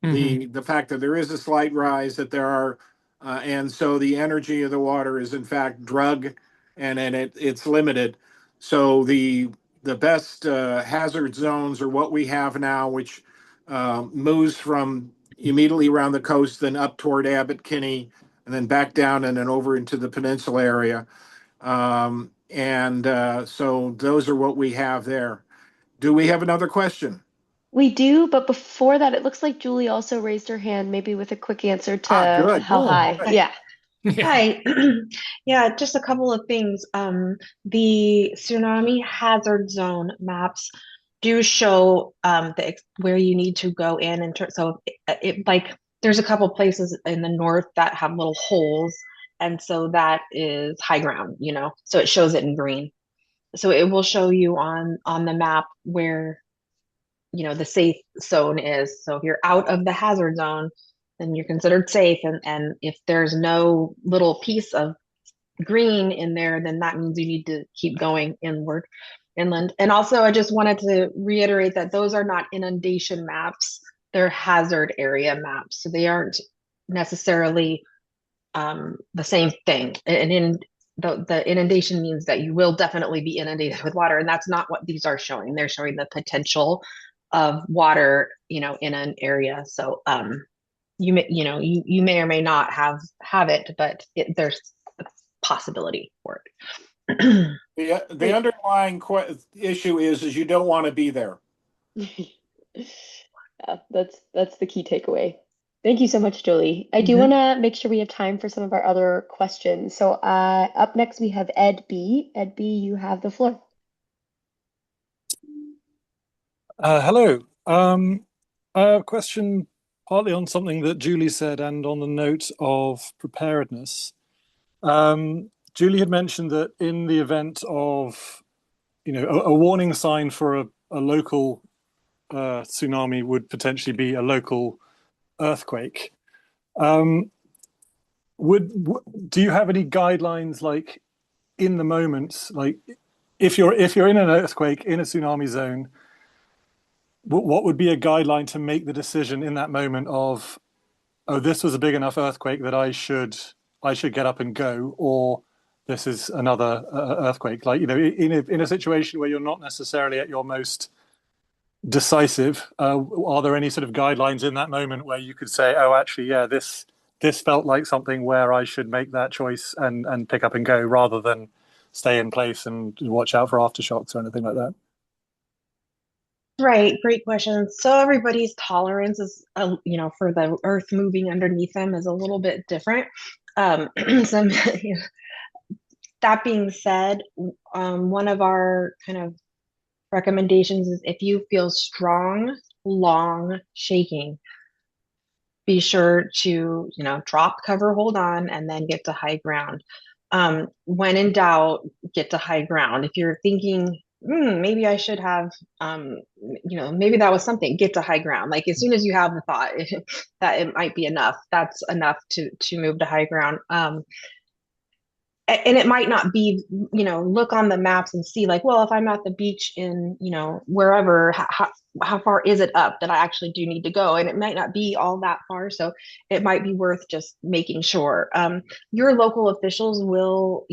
[SPEAKER 1] the fact that there is a slight rise, that there are, and so the energy of the water is in fact drug, and it's limited. So the best hazard zones are what we have now, which moves from immediately around the coast, then up toward Abbot Kinney, and then back down and then over into the peninsula area. So those are what we have there. Do we have another question?
[SPEAKER 4] We do, but before that, it looks like Julie also raised her hand, maybe with a quick answer to
[SPEAKER 1] Good.
[SPEAKER 4] how high. Yeah.
[SPEAKER 7] yeah.
[SPEAKER 3] Hi. Yeah, just a couple of things. The tsunami hazard zone maps do show where you need to go in, and so like there's a couple places in the north that have little holes, and so that is high ground, so it shows it in green. So it will show you on the map where the safe zone is. So if you're out of the hazard zone, then you're considered safe. And if there's no little piece of green in there, then that means you need to keep going inland. And also, I just wanted to reiterate that those are not inundation maps, they're hazard area maps. So they aren't necessarily the same thing. And in the inundation means that you will definitely be inundated with water, and that's not what these are showing. They're showing the potential of water, in an area. So you may or may not have it, but there's a possibility for it.
[SPEAKER 1] The underlying issue is you don't want to be there.
[SPEAKER 4] Yeah, that's the key takeaway. Thank you so much, Jolie. I do
[SPEAKER 3] Mhm.
[SPEAKER 4] want to make sure we have time for some of our other questions. So up next we have Ed B. Ed B, you have the floor.
[SPEAKER 11] Hello. A question partly on something that Julie said and on the note of preparedness. Julie had mentioned that in the event of, a warning sign for a local tsunami would potentially be a local earthquake. Do you have any guidelines, like in the moment, like if you're in an earthquake in a tsunami zone? What would be a guideline to make the decision in that moment of, oh, this was a big enough earthquake that I should get up and go, or this is another earthquake? Like, in a situation where you're not necessarily at your most decisive, are there any sort of guidelines in that moment where you could say, oh, actually, yeah, this felt like something where I should make that choice and pick up and go rather than stay in place and watch out for aftershocks or anything like that?
[SPEAKER 3] Right, great question. So everybody's tolerance is, for the earth moving underneath them is a little bit different. Some, that being said, one of our kind of recommendations is if you feel strong, long shaking, be sure to, drop, cover, hold on, and then get to high ground. When in doubt, get to high ground. If you're thinking, maybe I should have, maybe that was something, get to high ground. Like as soon as you have the thought that it might be enough, that's enough to move to high ground. And it might not be, look on the maps and see like, well, if I'm at the beach in, wherever, how far is it up that I actually do need to go? And it might not be all that far. So it might be worth just making sure. Your local officials will,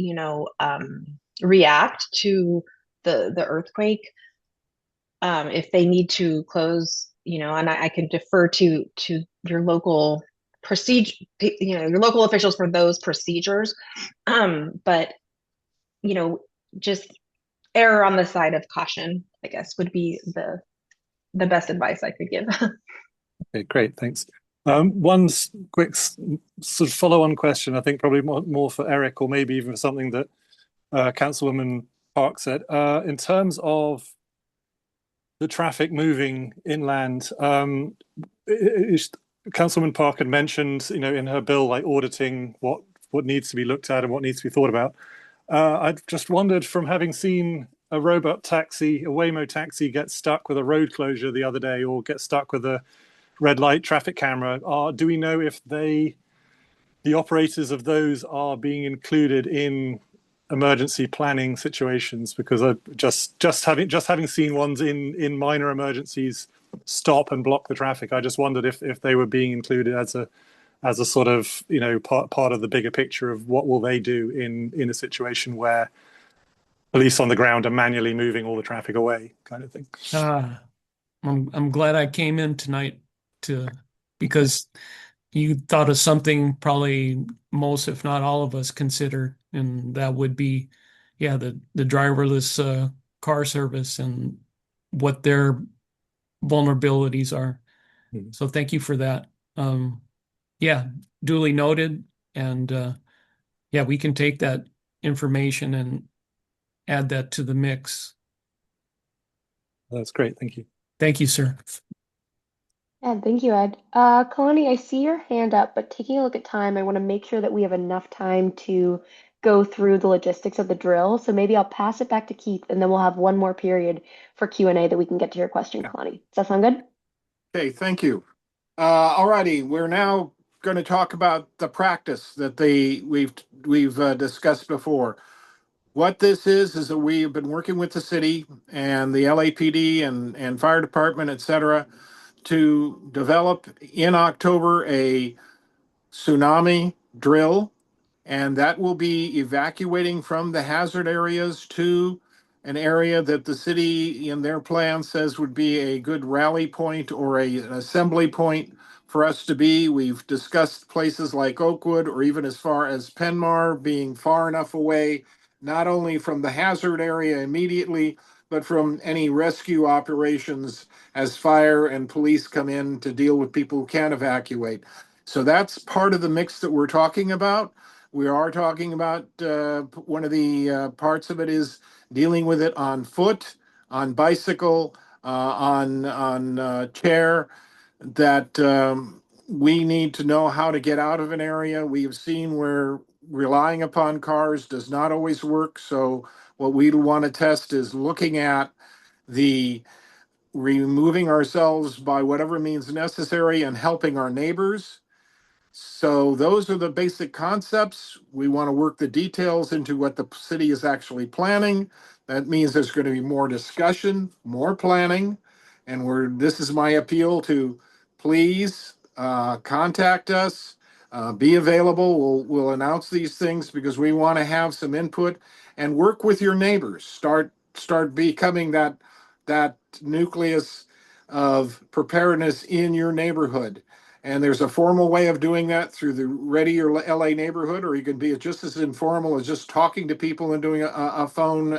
[SPEAKER 3] react to the earthquake if they need to close, and I can defer to your local procedure, your local officials for those procedures. But just err on the side of caution, I guess, would be the best advice I could give.
[SPEAKER 11] Okay, great, thanks. One quick sort of follow-on question, I think probably more for Eric, or maybe even something that Councilwoman Park said. In terms of the traffic moving inland, Councilwoman Park had mentioned, in her bill, like auditing what needs to be looked at and what needs to be thought about. I just wondered, from having seen a robot taxi, a Waymo taxi, get stuck with a road closure the other day, or get stuck with a red light traffic camera, do we know if the operators of those are being included in emergency planning situations? Because I just having seen ones in minor emergencies stop and block the traffic, I just wondered if they were being included as a sort of, part of the bigger picture of what will they do in a situation where police on the ground are manually moving all the traffic away, kind of thing.
[SPEAKER 7] I'm glad I came in tonight because you thought of something probably most, if not all of us, consider, and that would be, yeah, the driverless car service and what their vulnerabilities are. So thank you for that. Yeah, duly noted. And yeah, we can take that information and add that to the mix.
[SPEAKER 11] That's great. Thank you.
[SPEAKER 7] Thank you, sir.
[SPEAKER 4] Yeah, thank you, Ed. Kalani, I see your hand up, but taking a look at time, I want to make sure that we have enough time to go through the logistics of the drill. So maybe I'll pass it back to Keith, and then we'll have one more period for Q&A that we can get to your question, Kalani. Does that sound good?
[SPEAKER 1] Okay, thank you. All righty, we're now going to talk about the practice that we've discussed before. What this is that we've been working with the city and the LAPD and fire department, et cetera, to develop in October a tsunami drill, and that will be evacuating from the hazard areas to an area that the city in their plan says would be a good rally point or an assembly point for us to be. We've discussed places like Oakwood or even as far as Penmar being far enough away, not only from the hazard area immediately, but from any rescue operations as fire and police come in to deal with people who can't evacuate. So that's part of the mix that we're talking about. We are talking about one of the parts of it is dealing with it on foot, on bicycle, on chair. That we need to know how to get out of an area. We have seen where relying upon cars does not always work. So what we want to test is looking at the removing ourselves by whatever means necessary and helping our neighbors. So those are the basic concepts. We want to work the details into what the city is actually planning. That means there's going to be more discussion, more planning, and this is my appeal to please contact us, be available. We'll announce these things because we want to have some input and work with your neighbors. Start becoming that nucleus of preparedness in your neighborhood. And there's a formal way of doing that through the Ready Your LA neighborhood, or you can be just as informal as just talking to people and doing a phone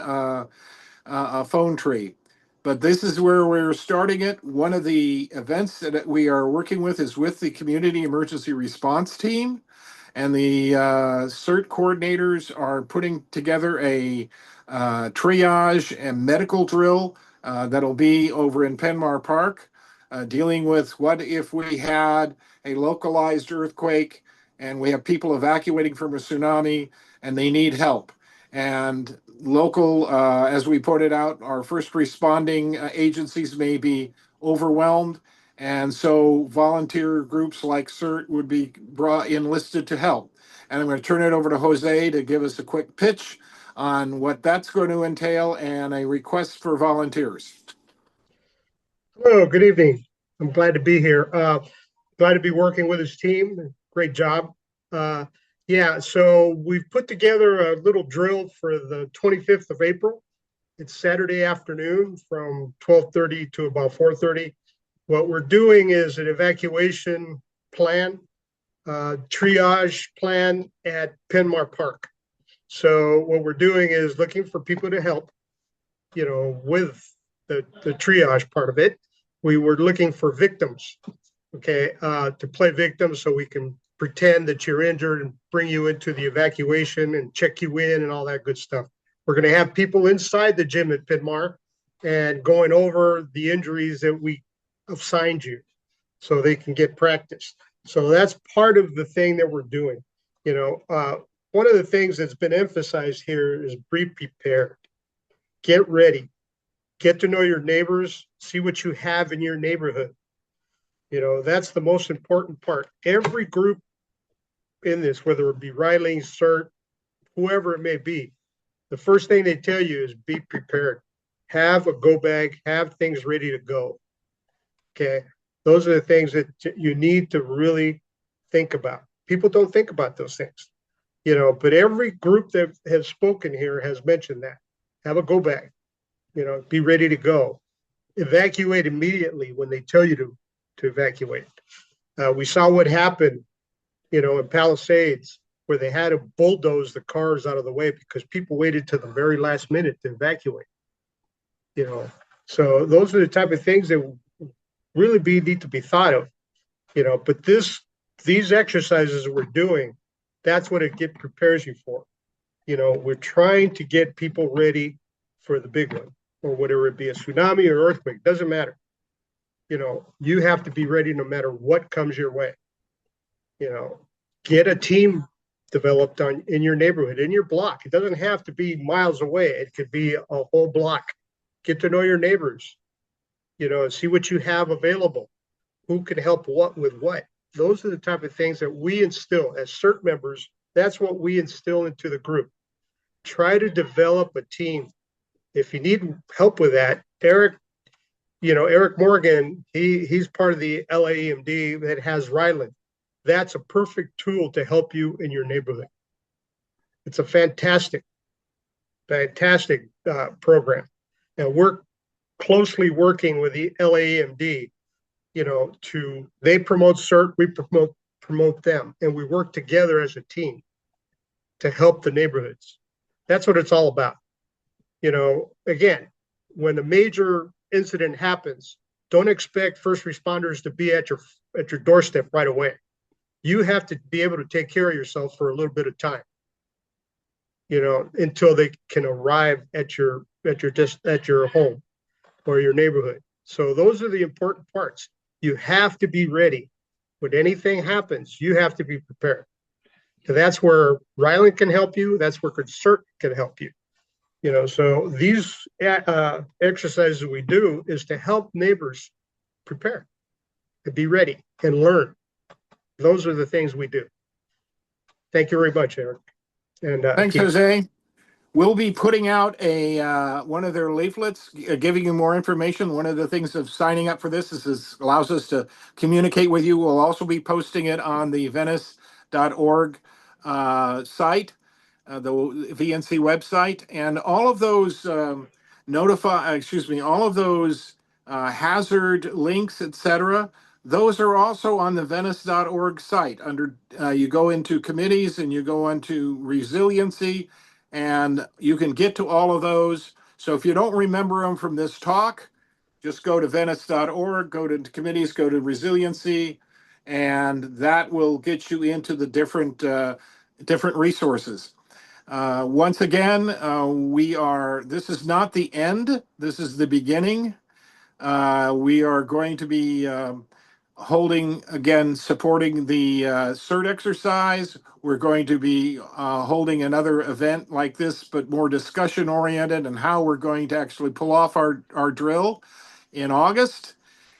[SPEAKER 1] tree. But this is where we're starting it. One of the events that we are working with is with the Community Emergency Response Team. And the CERT coordinators are putting together a triage and medical drill that'll be over in Penmar Park, dealing with what if we had a localized earthquake and we have people evacuating from a tsunami and they need help. And local, as we pointed out, our first responding agencies may be overwhelmed. And so volunteer groups like CERT would be enlisted to help. And I'm going to turn it over to Jose to give us a quick pitch on what that's going to entail and a request for volunteers.
[SPEAKER 12] Hello, good evening. I'm glad to be here. Glad to be working with his team. Great job. Yeah, so we've put together a little drill for the 25th of April. It's Saturday afternoon from 12:30 to about 4:30. What we're doing is an evacuation plan, triage plan at Penmar Park. So what we're doing is looking for people to help, with the triage part of it. We were looking for victims, okay, to play victims so we can pretend that you're injured and bring you into the evacuation and check you in and all that good stuff. We're going to have people inside the gym at Penmar and going over the injuries that we assigned you so they can get practice. So that's part of the thing that we're doing. One of the things that's been emphasized here is be prepared, get ready, get to know your neighbors, see what you have in your neighborhood. That's the most important part. Every group in this, whether it be Riley, CERT, whoever it may be, the first thing they tell you is be prepared. Have a go bag, have things ready to go. Okay. Those are the things that you need to really think about. People don't think about those things, but every group that has spoken here has mentioned that. Have a go bag, be ready to go. Evacuate immediately when they tell you to evacuate. We saw what happened, in Palisades, where they had to bulldoze the cars out of the way because people waited to the very last minute to evacuate. So those are the type of things that really need to be thought of. But these exercises that we're doing, that's what it prepares you for. We're trying to get people ready for the big one, or whatever it be, a tsunami or earthquake, doesn't matter. You have to be ready no matter what comes your way. Get a team developed in your neighborhood, in your block. It doesn't have to be miles away. It could be a whole block. Get to know your neighbors, see what you have available, who can help what with what. Those are the type of things that we instill as CERT members. That's what we instill into the group. Try to develop a team. If you need help with that, Eric Morgan, he's part of the LAEMD that has Ryland. That's a perfect tool to help you in your neighborhood. It's a fantastic program. And we're closely working with the LAEMD, they promote CERT, we promote them, and we work together as a team to help the neighborhoods. That's what it's all about. Again, when a major incident happens, don't expect first responders to be at your doorstep right away. You have to be able to take care of yourself for a little bit of time, until they can arrive at your home or your neighborhood. So those are the important parts. You have to be ready. When anything happens, you have to be prepared. So that's where Ryland can help you. That's where CERT can help you. So these exercises we do is to help neighbors prepare, to be ready and learn. Those are the things we do. Thank you very much, Eric. And
[SPEAKER 1] Thanks,
[SPEAKER 12] Keith.
[SPEAKER 1] Jose. We'll be putting out one of their leaflets, giving you more information. One of the things of signing up for this is allows us to communicate with you. We'll also be posting it on the Venice.org site, the VNC website, and all of those all of those hazard links, etc. Those are also on the Venice.org site. Under you go into committees and you go into resiliency, and you can get to all of those. So if you don't remember them from this talk, just go to Venice.org, go to committees, go to resiliency, and that will get you into the different resources. Once again, this is not the end, this is the beginning. We are going to be supporting the CERT exercise. We're going to be holding another event like this, but more discussion oriented, and how we're going to actually pull off our drill in August.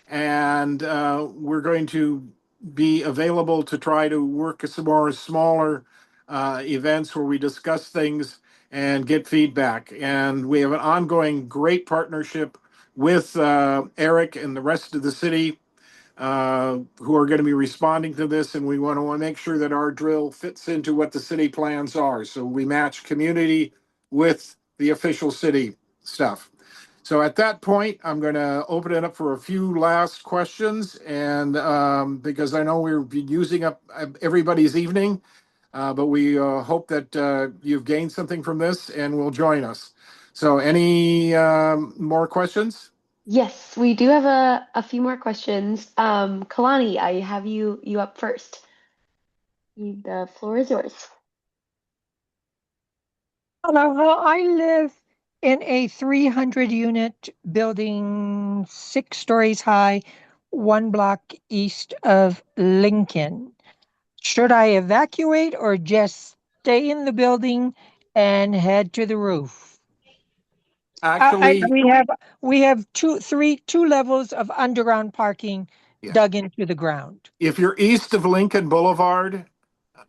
[SPEAKER 1] And we're going to be available to try to work some more smaller events where we discuss things and get feedback. And we have an ongoing great partnership with Eric and the rest of the city who are going to be responding to this, and we want to make sure that our drill fits into what the city plans are. So we match community with the official city stuff. So at that point, I'm going to open it up for a few last questions, and because I know we've been using up everybody's evening, but we hope that you've gained something from this and will join us. So any more questions?
[SPEAKER 4] Yes, we do have a few more questions. Kalani, I have you up first. The floor is yours.
[SPEAKER 5] Hello, I live in a 300-unit building, 6 stories high, 1 block east of Lincoln. Should I evacuate or just stay in the building and head to the roof?
[SPEAKER 1] Actually,
[SPEAKER 5] we have two levels of underground parking dug into the ground.
[SPEAKER 1] if you're east of Lincoln Boulevard,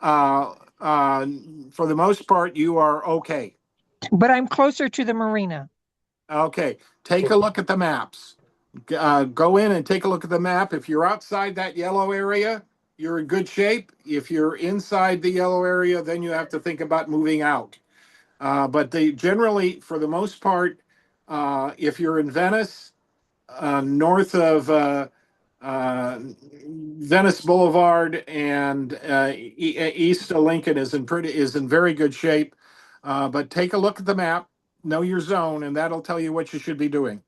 [SPEAKER 1] for the most part, you are okay.
[SPEAKER 5] But I'm closer to the marina.
[SPEAKER 1] Okay, take a look at the maps. Go in and take a look at the map. If you're outside that yellow area, you're in good shape. If you're inside the yellow area, then you have to think about moving out. But they generally, for the most part, if you're in Venice, north of Venice Boulevard and east of Lincoln is in very good shape. But take a look at the map, know your zone, and that'll tell you what you should be doing.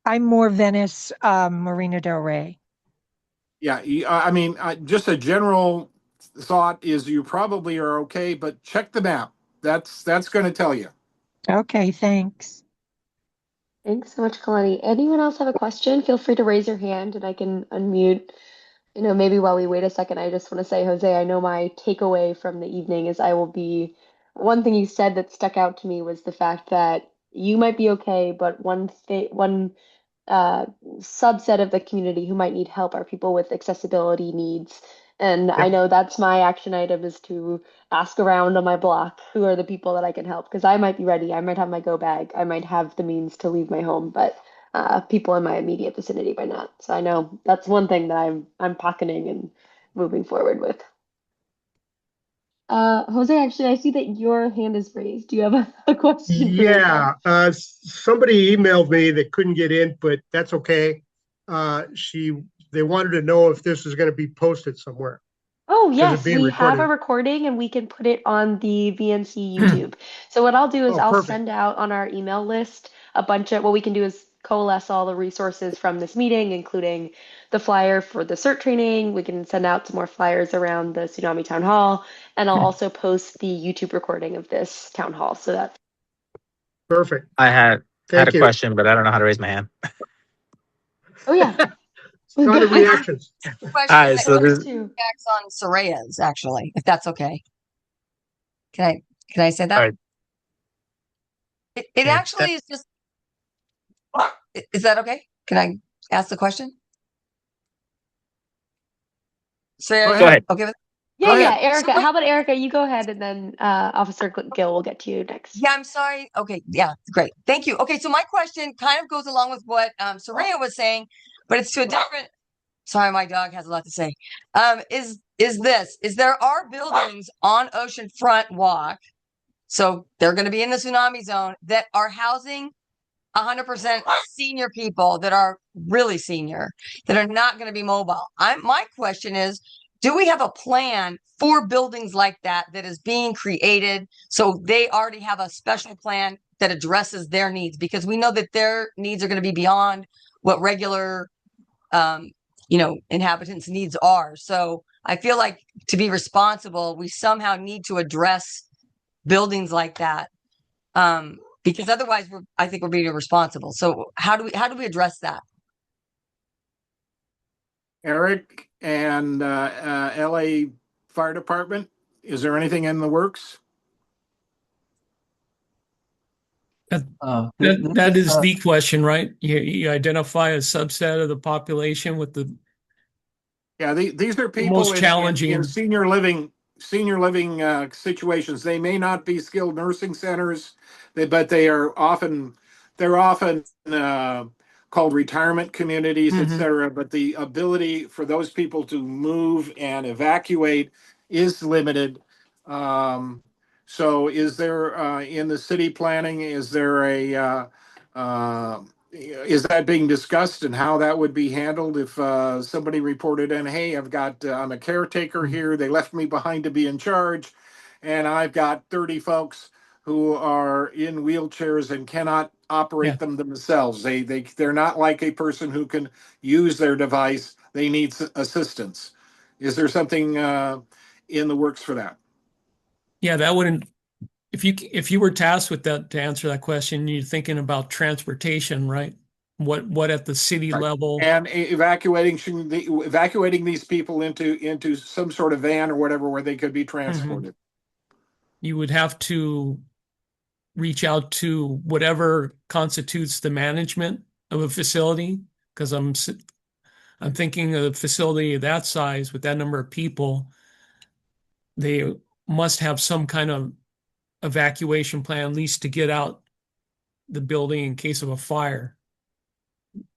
[SPEAKER 5] I'm more Venice, Marina del Rey.
[SPEAKER 1] Yeah, I mean, just a general thought is you probably are okay, but check the map. That's going to tell you.
[SPEAKER 5] Okay, thanks.
[SPEAKER 4] Thanks so much, Kalani. Anyone else have a question? Feel free to raise your hand and I can unmute. Maybe while we wait a second, I just want to say, Jose, I know my takeaway from the evening is one thing you said that stuck out to me was the fact that you might be okay, but one subset of the community who might need help are people with accessibility needs. And I know that's my action item, is to ask around on my block who are the people that I can help, because I might be ready. I might have my go bag. I might have the means to leave my home, but people in my immediate vicinity might not. So I know that's one thing that I'm pocketing and moving forward with. Jose, actually, I see that your hand is raised. Do you have a question?
[SPEAKER 12] Yeah, somebody emailed me that couldn't get in, but that's okay. They wanted to know if this is going to be posted somewhere.
[SPEAKER 4] Oh, yes, we have a recording and we can put it on the VNC YouTube. So what I'll do is I'll send out on our email list a bunch of what we can do is coalesce all the resources from this meeting, including the flyer for the CERT training. We can send out some more flyers around the Tsunami Town Hall, and I'll also post the YouTube recording of this town hall. So that's
[SPEAKER 12] Perfect.
[SPEAKER 9] I had
[SPEAKER 12] Thank
[SPEAKER 9] a
[SPEAKER 12] you.
[SPEAKER 9] question, but I don't know how to raise my hand.
[SPEAKER 4] oh yeah.
[SPEAKER 12] Lot of reactions.
[SPEAKER 13] Question
[SPEAKER 9] Hi,
[SPEAKER 13] that
[SPEAKER 9] so this
[SPEAKER 13] impacts on Soraya's, actually, if that's okay. Can I say that?
[SPEAKER 9] All right.
[SPEAKER 13] It
[SPEAKER 9] Yeah,
[SPEAKER 13] actually is just. Is that okay? Can I ask the question? Soraya,
[SPEAKER 1] Go
[SPEAKER 13] are you
[SPEAKER 1] ahead.
[SPEAKER 13] okay with?
[SPEAKER 4] Yeah,
[SPEAKER 1] Go
[SPEAKER 4] yeah,
[SPEAKER 1] ahead.
[SPEAKER 4] Erica. How about Erica? You go ahead, and then Officer Gill will get to you next.
[SPEAKER 13] Yeah, I'm sorry. Okay, yeah, great. Thank you. Okay, so my question kind of goes along with what Soraya was saying, but it's to a different. Sorry, my dog has a lot to say. Is there are buildings on Oceanfront Walk, so they're going to be in the tsunami zone that are housing 100% senior people that are really senior, that are not going to be mobile. My question is, do we have a plan for buildings like that that is being created so they already have a special plan that addresses their needs? Because we know that their needs are going to be beyond what regular inhabitants' needs are. So I feel like to be responsible, we somehow need to address buildings like that. Because otherwise I think we're being irresponsible. So how do we address that?
[SPEAKER 1] Eric and LA Fire Department, is there anything in the works?
[SPEAKER 7] That is the question, right? You identify a subset of the population with the
[SPEAKER 1] Yeah, these are people
[SPEAKER 7] most
[SPEAKER 1] in
[SPEAKER 7] challenging.
[SPEAKER 1] senior living situations. They may not be skilled nursing centers, but they're often called retirement communities,
[SPEAKER 7] Mhm.
[SPEAKER 1] etc. But the ability for those people to move and evacuate is limited. So, is there in the city planning? Is there is that being discussed, and how that would be handled if somebody reported in, hey, I'm a caretaker here, they left me behind to be in charge, and I've got 30 folks who are in wheelchairs and cannot operate them themselves. They're not like a person who can use their device. They need assistance. Is there something in the works for that?
[SPEAKER 7] Yeah, that wouldn't. If you were tasked with that to answer that question, you're thinking about transportation, right? What at the city
[SPEAKER 1] Right.
[SPEAKER 7] level?
[SPEAKER 1] And evacuating these people into some sort of van or whatever where they could be transported.
[SPEAKER 7] You would have to reach out to whatever constitutes the management of a facility, because I'm thinking of a facility of that size with that number of people, they must have some kind of evacuation plan, at least to get out the building in case of a fire.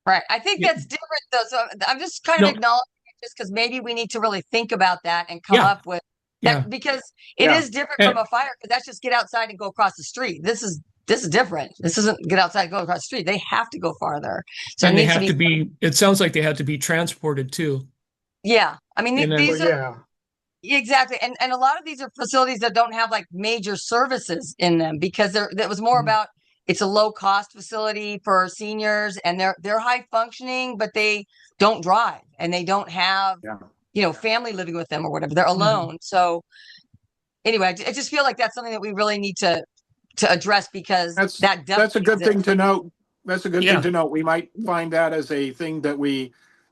[SPEAKER 13] Right. I think that's different though. So I'm just kind of acknowledging it just because maybe we need to really think about that and come up with that, because it is different from a fire, because that's just get outside and go across the street. This is different. This isn't get outside and go across the street. They have to go farther. So
[SPEAKER 7] and
[SPEAKER 13] it
[SPEAKER 7] they
[SPEAKER 13] needs
[SPEAKER 7] have to be, it sounds like they have to be transported too.
[SPEAKER 13] Yeah. I mean, these are
[SPEAKER 12] Yeah.
[SPEAKER 13] exactly. And a lot of these are facilities that don't have like major services in them, because that was more about, it's a low cost facility for seniors, and they're high functioning, but they don't drive, and they don't have, family living with them or whatever. They're alone. So anyway, I just feel like that's something that we really need to address, because
[SPEAKER 1] that's a good thing to note. That's a good thing to note. We might find that as a thing that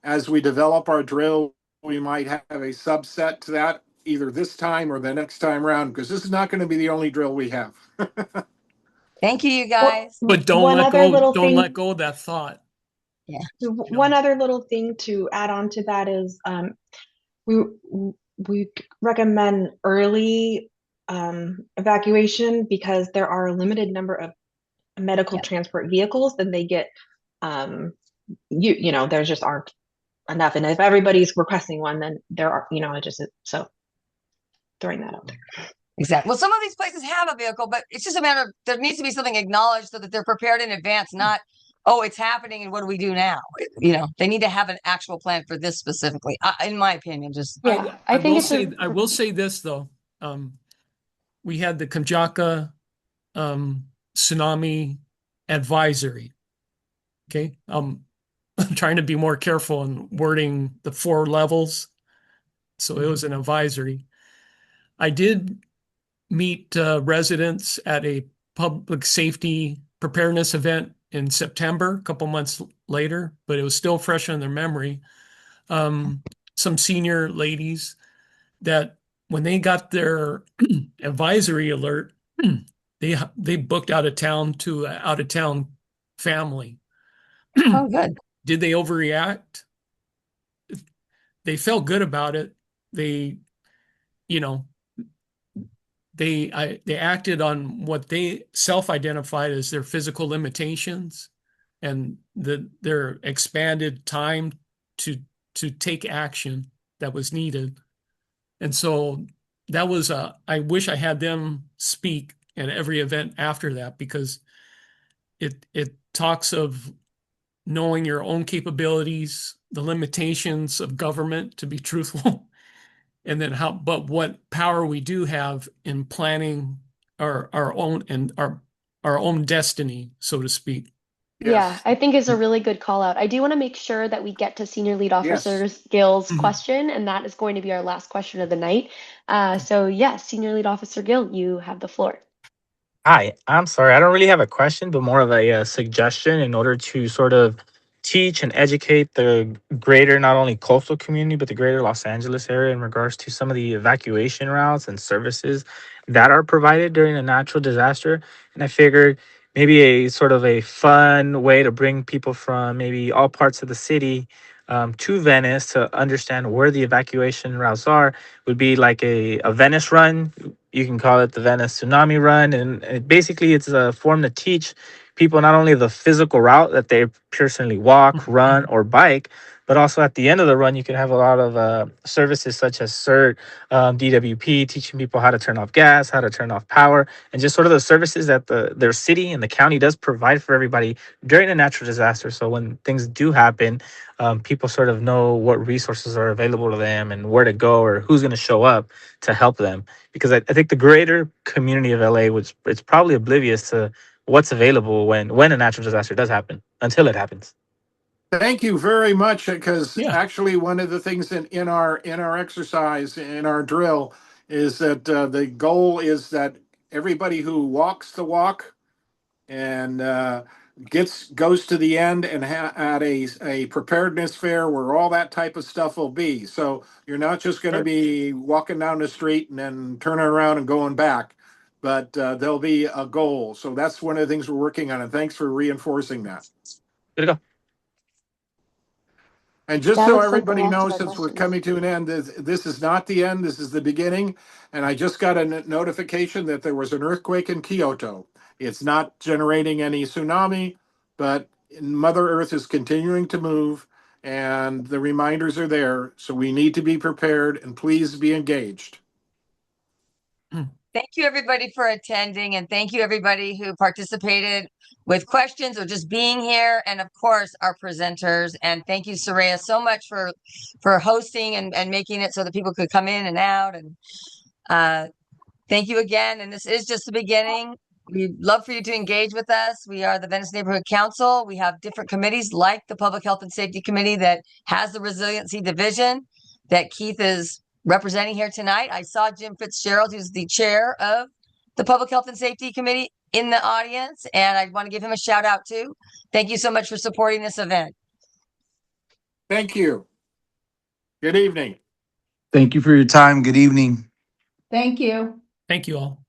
[SPEAKER 1] as we develop our drill, we might have a subset to that either this time or the next time around, because this is not going to be the only drill we have.
[SPEAKER 13] Thank you, you guys.
[SPEAKER 7] But don't let go of that thought.
[SPEAKER 13] Yeah.
[SPEAKER 3] One other little thing to add on to that is we recommend early evacuation, because there are a limited number of medical transport vehicles, and they get there just aren't enough. And if everybody's requesting one, then there are, so throwing that out there.
[SPEAKER 13] Exactly. Well, some of these places have a vehicle, but it's just a matter of, there needs to be something acknowledged so that they're prepared in advance, not, oh, it's happening and what do we do now? They need to have an actual plan for this specifically, in my opinion. Just
[SPEAKER 7] I will say this though. We had the Kanjaka tsunami advisory. Okay. I'm trying to be more careful in wording the 4 levels. So it was an advisory. I did meet residents at a public safety preparedness event in September, a couple months later, but it was still fresh in their memory. Some senior ladies that when they got their advisory alert, they booked out of town to an out of town family.
[SPEAKER 13] Oh, good.
[SPEAKER 7] Did they overreact? They felt good about it. They, you know, they acted on what they self-identified as their physical limitations and their expanded time to take action that was needed. And so that was I wish I had them speak at every event after that, because it talks of knowing your own capabilities, the limitations of government, to be truthful, and then but what power we do have in planning our own and our own destiny, so to speak.
[SPEAKER 4] Yeah,
[SPEAKER 1] Yes.
[SPEAKER 4] I think is a really good call out. I do want to make sure that we get to Senior Lead
[SPEAKER 1] Yes.
[SPEAKER 4] Officer Gill's
[SPEAKER 7] Mhm.
[SPEAKER 4] question, and that is going to be our last question of the night. So yes, Senior Lead Officer Gill, you have the floor.
[SPEAKER 9] Hi, I'm sorry. I don't really have a question, but more of a suggestion in order to sort of teach and educate the greater, not only coastal community, but the greater Los Angeles area in regards to some of the evacuation routes and services that are provided during a natural disaster. And I figured maybe a sort of a fun way to bring people from maybe all parts of the city to Venice to understand where the evacuation routes are would be like a Venice run. You can call it the Venice Tsunami Run, and basically it's a form to teach people not only the physical route that they personally walk, run, or bike, but also at the end of the run, you can have a lot of services such as CERT, DWP, teaching people how to turn off gas, how to turn off power, and just sort of the services that their city and the county does provide for everybody during a natural disaster. So when things do happen, people sort of know what resources are available to them and where to go or who's going to show up to help them. Because I think the greater community of LA, which it's probably oblivious to what's available when a natural disaster does happen until it happens.
[SPEAKER 1] Thank you very much, because
[SPEAKER 7] Yeah.
[SPEAKER 1] actually one of the things in our exercise, in our drill, is that the goal is that everybody who walks the walk and goes to the end and at a preparedness fair where all that type of stuff will be. So you're not just going to
[SPEAKER 9] Sure.
[SPEAKER 1] be walking down the street and then turning around and going back, but there'll be a goal. So that's one of the things we're working on, and thanks for reinforcing that.
[SPEAKER 9] Good to go.
[SPEAKER 1] And just
[SPEAKER 4] That
[SPEAKER 1] so
[SPEAKER 4] looks like the
[SPEAKER 1] everybody
[SPEAKER 4] last of
[SPEAKER 1] knows,
[SPEAKER 4] our
[SPEAKER 1] since we're
[SPEAKER 4] questions.
[SPEAKER 1] coming to an end, this is not the end, this is the beginning. And I just got a notification that there was an earthquake in Kyoto. It's not generating any tsunami, but Mother Earth is continuing to move, and the reminders are there. So we need to be prepared, and please be engaged.
[SPEAKER 13] Thank you, everybody, for attending, and thank you, everybody who participated with questions or just being here, and of course, our presenters. And thank you, Soraya, so much for hosting and making it so that people could come in and out. And thank you again. And this is just the beginning. We'd love for you to engage with us. We are the Venice Neighborhood Council. We have different committees like the Public Health and Safety Committee that has the Resiliency Division that Keith is representing here tonight. I saw Jim Fitzgerald, who's the chair of the Public Health and Safety Committee, in the audience, and I want to give him a shout out too. Thank you so much for supporting this event.
[SPEAKER 1] Thank you. Good evening.
[SPEAKER 8] Thank you for your time. Good evening.
[SPEAKER 14] Thank you.
[SPEAKER 7] Thank you all.